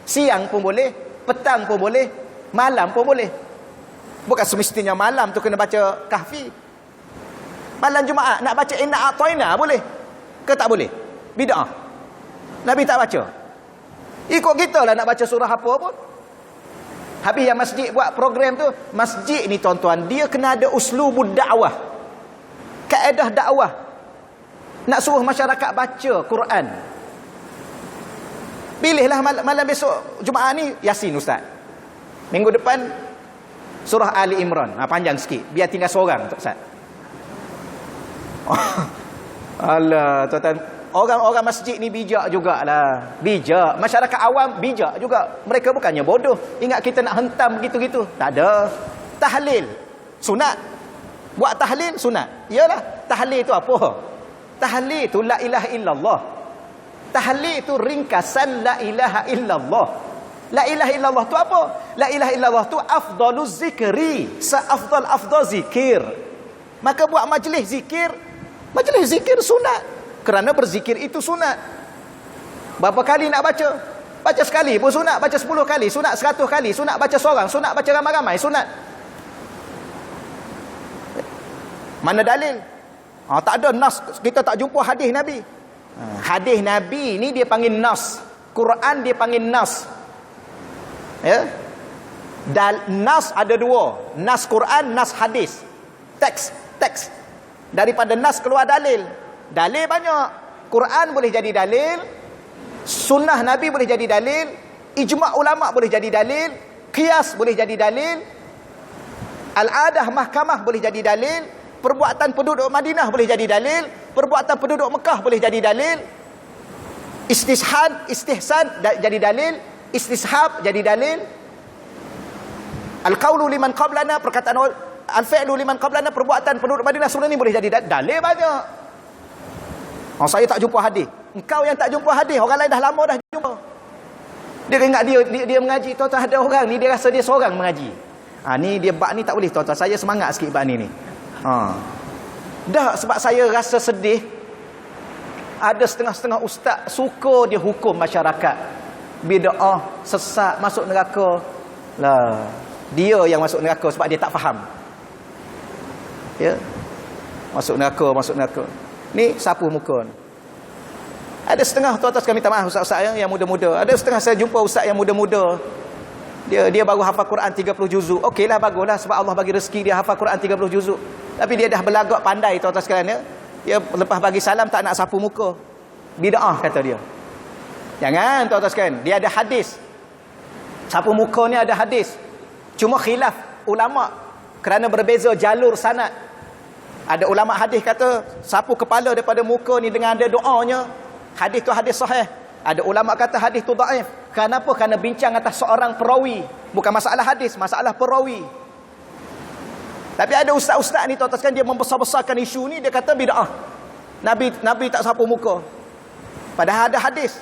siang pun boleh, petang pun boleh, malam pun boleh. Bukan semestinya malam tu kena baca Kahfi. Malam Jumaat nak baca Inna A'tayna boleh ke tak boleh? Bid'ah. Nabi tak baca. Ikut kita lah nak baca surah apa pun. Habis yang masjid buat program tu, masjid ni tuan-tuan, dia kena ada uslubud dakwah, kaedah dakwah. Nak suruh masyarakat baca Quran. Pilihlah malam besok Jumaat ni Yasin ustaz. Minggu depan surah Ali Imran. Panjang sikit, biar tinggal seorang ustaz. Alah tuan-tuan, orang-orang masjid ni bijak jugalah. Bijak. Masyarakat awam bijak juga. Mereka bukannya bodoh. Ingat kita nak hentam gitu-gitu. Tak ada. Tahlil sunat. Buat tahlil sunat. Iyalah, tahlil tu apa? Tahlil tu la ilaha illallah. Tahlil tu ringkasan la ilaha illallah. La ilaha illallah tu apa? La ilaha illallah tu afdaluz zikri, seafdal zikir. Maka buat majlis zikir sunat. Kerana berzikir itu sunat. Berapa kali nak baca? Baca sekali pun sunat, baca 10 kali sunat, 100 kali sunat, baca seorang sunat, baca ramai-ramai sunat. Mana dalil? Tak ada nas, kita tak jumpa hadis Nabi. Hadis Nabi ni dia panggil nas. Quran dia panggil nas. Ya? Dan nas ada dua. Nas Quran, nas hadis. Teks. Daripada nas keluar dalil. Dalil banyak. Quran boleh jadi dalil, sunnah Nabi boleh jadi dalil, ijma' ulama' boleh jadi dalil, qiyas boleh jadi dalil, al-adah mahkamah boleh jadi dalil, perbuatan penduduk Madinah boleh jadi dalil, perbuatan penduduk Mekah boleh jadi dalil, istihsan jadi dalil, istishab jadi dalil, al-qawlu liman qablana, perkataan al-fi'lu liman qablana, perbuatan penduduk Madinah sebelum ni boleh jadi dalil banyak. Saya tak jumpa hadis. Engkau yang tak jumpa hadis, orang lain dah lama dah jumpa. Dia ingat dia mengaji, tuan-tuan, ada orang ni dia rasa dia seorang mengaji. Ni dia bab ni tak boleh tuan-tuan. Saya semangat sikit bab ni. Dah sebab saya rasa sedih. Ada setengah-setengah ustaz suka dia hukum masyarakat. Bid'ah, sesat, masuk neraka. Lah, dia yang masuk neraka sebab dia tak faham. Ya. Masuk neraka. Ni sapu muka. Ada setengah tuan-tuan sekalian, minta maaf ustaz-ustaz yang muda-muda. Ada setengah saya jumpa ustaz yang muda-muda. Dia baru hafal Quran 30 juzuk. Okeylah, baguslah sebab Allah bagi rezeki dia hafal Quran 30 juzuk. Tapi dia dah berlagak pandai tuan-tuan sekalian ya. Dia lepas bagi salam tak nak sapu muka. Bid'ah kata dia. Jangan tuan-tuan sekalian, dia ada hadis. Sapu muka ni ada hadis. Cuma khilaf ulama kerana berbeza jalur sanad. Ada ulama hadis kata sapu kepala daripada muka ni dengan ada doanya, hadis tu hadis sahih. Ada ulama kata hadis tu dhaif. Kenapa? Kerana bincang atas seorang perawi. Bukan masalah hadis, masalah perawi. Tapi ada ustaz-ustaz ni tuan-tuan sekalian, dia membesar-besarkan isu ni, dia kata bid'ah. Nabi tak sapu muka. Padahal ada hadis.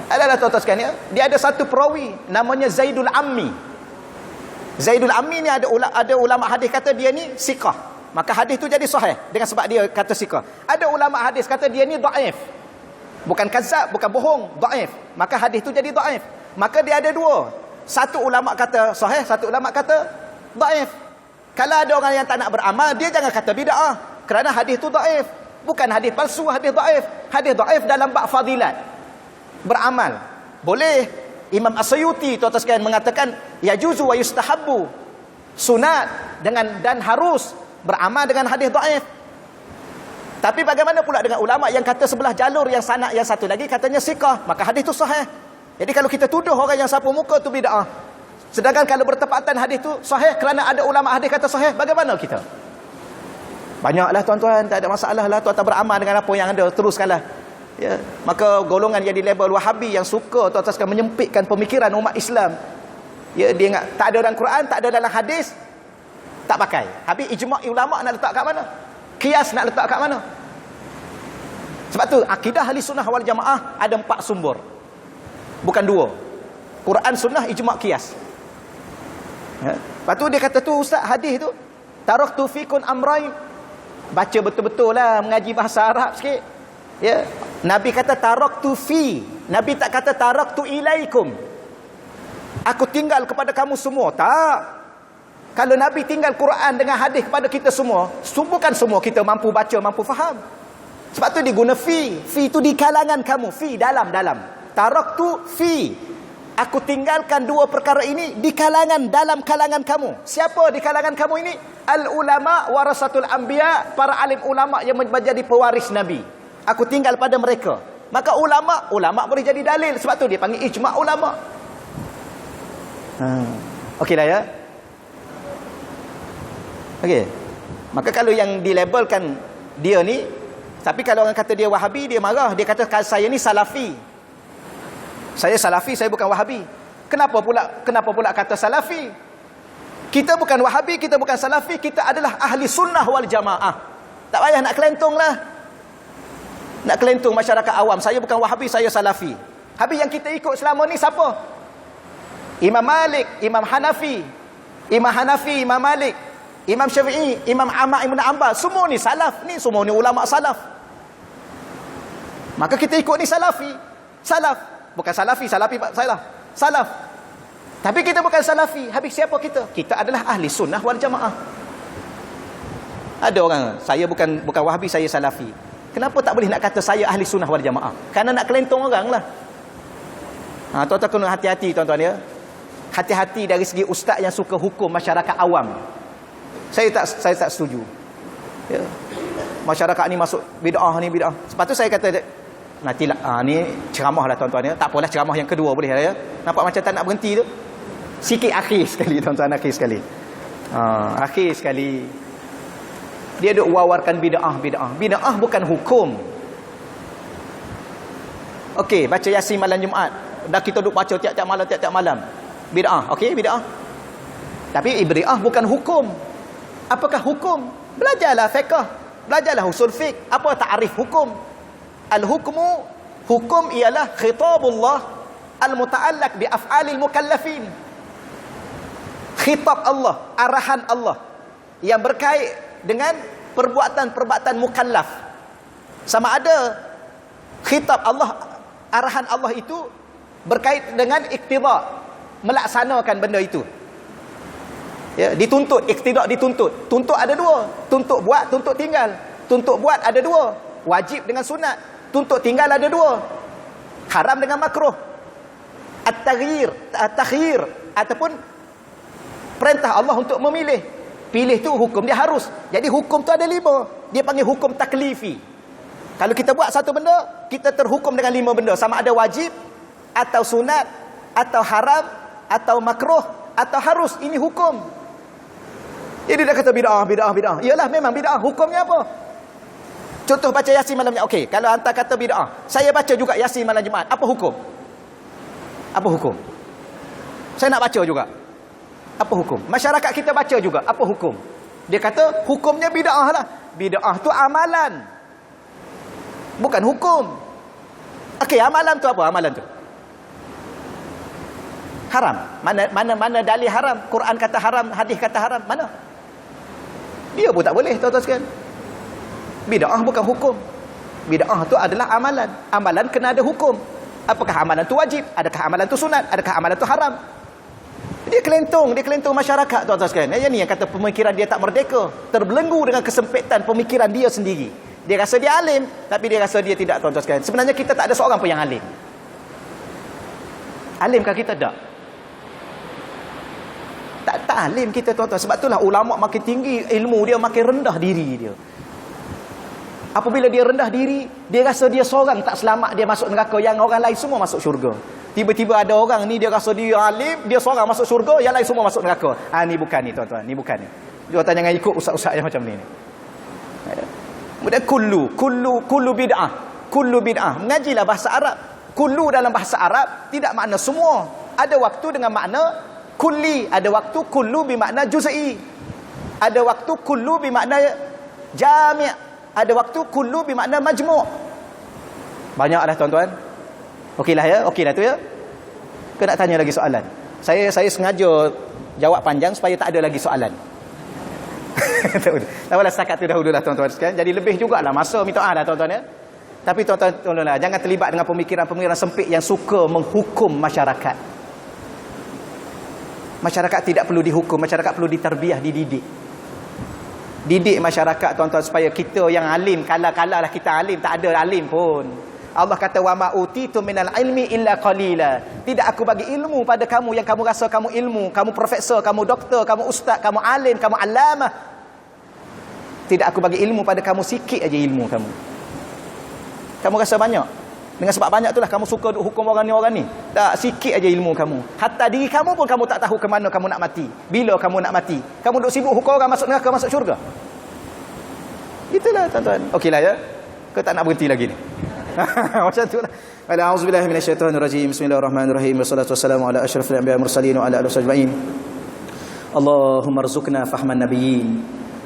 Adalah tuan-tuan sekalian, dia ada satu perawi namanya Zaidul Ammi. Zaidul Ammi ni ada ulama hadis kata dia ni siqah. Maka hadis tu jadi sahih dengan sebab dia kata siqah. Ada ulama hadis kata dia ni dhaif. Bukan kadzab, bukan bohong, dhaif. Maka hadis tu jadi dhaif. Maka dia ada dua. Satu ulama kata sahih, satu ulama kata dhaif. Kalau ada orang yang tak nak beramal, dia jangan kata bid'ah. Kerana hadis tu dhaif. Bukan hadis palsu, hadis dhaif. Hadis dhaif dalam bab fadilat. Beramal boleh. Imam As-Suyuti tuan-tuan sekalian mengatakan yajuzu wa yustahabbu, sunat dan harus beramal dengan hadis dhaif. Tapi bagaimana pula dengan ulama yang kata sebelah jalur yang sanad yang satu lagi katanya siqah, maka hadis tu sahih. Jadi kalau kita tuduh orang yang sapu muka tu bid'ah, sedangkan kalau bertepatan hadis tu sahih kerana ada ulama hadis kata sahih, bagaimana kita? Banyaklah tuan-tuan, tak ada masalah lah tuan-tuan beramal dengan apa yang ada, teruskanlah. Ya, maka golongan yang di label Wahabi yang suka tuan-tuan sekalian menyempitkan pemikiran umat Islam. Ya, dia ingat tak ada dalam Quran, tak ada dalam hadis, tak pakai. Habis ijma' ulama nak letak kat mana? Qiyas nak letak kat mana? Sebab tu akidah ahli sunnah wal jamaah ada 4 sumber. Bukan 2. Quran, sunnah, ijma', qiyas. Ya. Lepas tu dia kata tu ustaz hadis tu taraktu fikum amrayn. Baca betul-betul lah, mengaji bahasa Arab sikit. Ya. Nabi kata taraktu fi. Nabi tak kata taraktu ilaikum. Aku tinggal kepada kamu semua. Tak. Kalau Nabi tinggal Quran dengan hadis kepada kita semua, bukan semua kita mampu baca, mampu faham. Sebab tu diguna fi. Fi tu di kalangan kamu. Fi dalam. Taraktu fi. Aku tinggalkan dua perkara ini di kalangan, dalam kalangan kamu. Siapa di kalangan kamu ini? Al-ulama warasatul anbiya, para alim ulama yang menjadi pewaris Nabi. Aku tinggal pada mereka. Maka ulama boleh jadi dalil. Sebab tu dia panggil ijma' ulama. Okeylah ya. Okey. Maka kalau yang dilabelkan dia ni, tapi kalau orang kata dia Wahabi, dia marah. Dia kata saya ni Salafi. Saya Salafi, saya bukan Wahabi. Kenapa pula kata Salafi? Kita bukan Wahabi, kita bukan Salafi, kita adalah ahli sunnah wal jamaah. Tak payah nak kelentong lah. Nak kelentong masyarakat awam. Saya bukan Wahabi, saya Salafi. Habis yang kita ikut selama ni siapa? Imam Malik, Imam Hanafi, Imam Malik, Imam Syafi'i, Imam Ahmad Ibn Hanbal. Semua ni salaf. Ni semua ni ulama salaf. Maka kita ikut ni Salafi. Salaf. Bukan Salafi salah. Salaf. Tapi kita bukan Salafi. Habis siapa kita? Kita adalah ahli sunnah wal jamaah. Ada orang, saya bukan Wahabi, saya Salafi. Kenapa tak boleh nak kata saya ahli sunnah wal jamaah? Kerana nak kelentong orang lah. Tuan-tuan kena hati-hati tuan-tuan ya. Hati-hati dari segi ustaz yang suka hukum masyarakat awam. Saya tak setuju. Ya. Masyarakat ni masuk bid'ah ni bid'ah. Sebab tu saya kata nantilah ni ceramah lah tuan-tuan ya. Tak apalah, ceramah yang kedua boleh lah ya. Nampak macam tak nak berhenti tu. Sikit akhir sekali tuan-tuan, akhir sekali. Akhir sekali. Dia duk wawarkan bid'ah. Bid'ah bukan hukum. Okey, baca Yasin malam Jumaat. Dah kita duk baca tiap-tiap malam. Bid'ah, okey, bid'ah. Tapi bid'ah bukan hukum. Apakah hukum? Belajarlah fiqh. Belajarlah usul fiqh. Apa ta'rif hukum? Al-hukmu, hukum ialah khitabullah al-muta'allaq bi af'alil mukallafin. Khitab Allah, arahan Allah yang berkait dengan perbuatan-perbuatan mukallaf. Sama ada khitab Allah, arahan Allah itu berkait dengan iqtida, melaksanakan benda itu. Ya, dituntut, iqtida dituntut. Tuntut ada dua, tuntut buat, tuntut tinggal. Tuntut buat ada dua, wajib dengan sunat. Tuntut tinggal ada dua, haram dengan makruh. At-taghyir ataupun perintah Allah untuk memilih. Pilih tu hukum dia harus. Jadi hukum tu ada 5. Dia panggil hukum taklifi. Kalau kita buat satu benda, kita terhukum dengan 5 benda. Sama ada wajib, atau sunat, atau haram, atau makruh, atau harus. Ini hukum. Jadi dia kata bid'ah. Iyalah memang bid'ah. Hukumnya apa? Contoh baca Yasin malam Jumaat. Okey, kalau hantar kata bid'ah, saya baca juga Yasin malam Jumaat. Apa hukum? Saya nak baca juga. Apa hukum? Masyarakat kita baca juga. Apa hukum? Dia kata hukumnya bid'ah lah. Bid'ah tu amalan, bukan hukum. Okey, amalan tu apa? Amalan tu haram. Mana dalil haram? Quran kata haram, hadis kata haram. Mana? Dia pun tak boleh, tuan-tuan sekalian. Bid'ah bukan hukum. Bid'ah tu adalah amalan. Amalan kena ada hukum. Apakah amalan tu wajib? Adakah amalan tu sunat? Adakah amalan tu haram? Dia kelentong masyarakat, tuan-tuan sekalian. Yang ni yang kata pemikiran dia tak merdeka. Terbelenggu dengan kesempitan pemikiran dia sendiri. Dia rasa dia alim, tapi dia rasa dia tidak, tuan-tuan sekalian. Sebenarnya kita tak ada seorang pun yang alim. Alimkah kita? Tak alim kita, tuan-tuan. Sebab itulah ulama makin tinggi ilmu dia, makin rendah diri dia. Apabila dia rendah diri, dia rasa dia seorang tak selamat, dia masuk neraka, yang orang lain semua masuk syurga. Tiba-tiba ada orang ni, dia rasa dia alim, dia seorang masuk syurga, yang lain semua masuk neraka. Ni bukan ni, tuan-tuan, ni bukan ni. Tuan-tuan jangan ikut ustaz-ustaz yang macam ni. Kemudian kullu bid'ah. Kullu bid'ah. Mengajilah bahasa Arab. Kullu dalam bahasa Arab tidak makna semua. Ada waktu dengan makna kulli, ada waktu kullu bermakna juz'i. Ada waktu kullu bermakna jami'. Ada waktu kullu bermakna majmu'. Banyaklah tuan-tuan. Okeylah ya, okeylah tu ya. Ke nak tanya lagi soalan? Saya sengaja jawab panjang supaya tak ada lagi soalan. Tak apalah, setakat tu dahululah tuan-tuan sekalian. Jadi lebih jugalah masa, minta maaf lah tuan-tuan ya. Tapi tuan-tuan jangan terlibat dengan pemikiran-pemikiran sempit yang suka menghukum masyarakat. Masyarakat tidak perlu dihukum, masyarakat perlu ditarbiyah, dididik. Didik masyarakat tuan-tuan supaya kita yang alim, kala-kala lah kita alim, tak ada alim pun. Allah kata wa ma utitu minal ilmi illa qalila. Tidak aku bagi ilmu pada kamu yang kamu rasa kamu ilmu, kamu profesor, kamu doktor, kamu ustaz, kamu alim, kamu allamah. Tidak aku bagi ilmu pada kamu, sikit aja ilmu kamu. Kamu rasa banyak. Dengan sebab banyak itulah kamu suka hukum orang ni. Tak, sikit aja ilmu kamu. Hatta diri kamu pun kamu tak tahu ke mana kamu nak mati. Bila kamu nak mati. Kamu duk sibuk hukum orang masuk neraka, masuk syurga. Itulah tuan-tuan. Okeylah ya. Kau tak nak berhenti lagi ni. Macam itulah. A'udzubillahi minasyaitonirrajim. Bismillahirrahmanirrahim. Wassalatu wassalamu ala asyrafil anbiya'i mursalin wa ala alihi ajma'in. Allahumma rzuqna fahman nabiyyin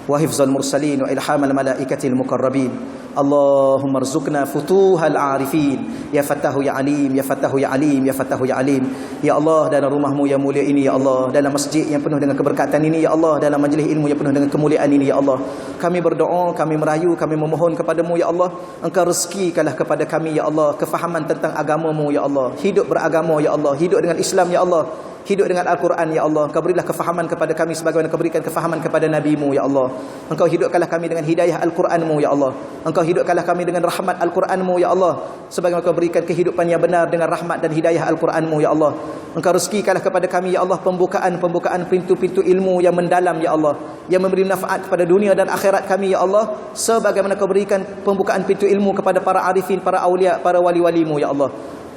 wa hifzal mursalin wa ilhamal malaikatil muqarrabin. Allahumma rzuqna futuhal arifin. Ya Fattahu ya Alim, ya Fattahu ya Alim, ya Fattahu ya Alim. Ya Allah, dalam rumahmu yang mulia ini ya Allah, dalam masjid yang penuh dengan keberkatan ini ya Allah, dalam majlis ilmu yang penuh dengan kemuliaan ini ya Allah, kami berdoa, kami merayu, kami memohon kepadamu ya Allah, Engkau rezekikanlah kepada kami ya Allah kefahaman tentang agamamu ya Allah, hidup beragama ya Allah, hidup dengan Islam ya Allah, hidup dengan Al-Quran ya Allah. Engkau berilah kefahaman kepada kami sebagaimana Engkau berikan kefahaman kepada Nabi-Mu ya Allah. Engkau hidupkanlah kami dengan hidayah Al-Quran-Mu ya Allah. Engkau hidupkanlah kami dengan rahmat Al-Quran-Mu ya Allah, sebagaimana Engkau berikan kehidupan yang benar dengan rahmat dan hidayah Al-Quran-Mu ya Allah. Engkau rezekikanlah kepada kami ya Allah pembukaan pintu-pintu ilmu yang mendalam ya Allah, yang memberi manfaat kepada dunia dan akhirat kami ya Allah, sebagaimana Engkau berikan pembukaan pintu ilmu kepada para arifin, para awliya, para wali-wali-Mu ya Allah.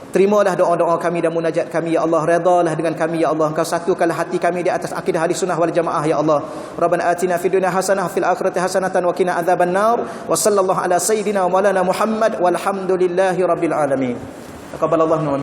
Terimalah doa-doa kami dan munajat kami ya Allah. Redalah dengan kami ya Allah. Engkau satukanlah hati kami di atas akidah ahli sunnah wal jamaah ya Allah. Rabbana atina fid dunya hasanah fil akhirati hasanatan wa qina adzabannar. Wa sallallahu ala sayyidina wa maulana Muhammad walhamdulillahi rabbil alamin. Taqabbalallahu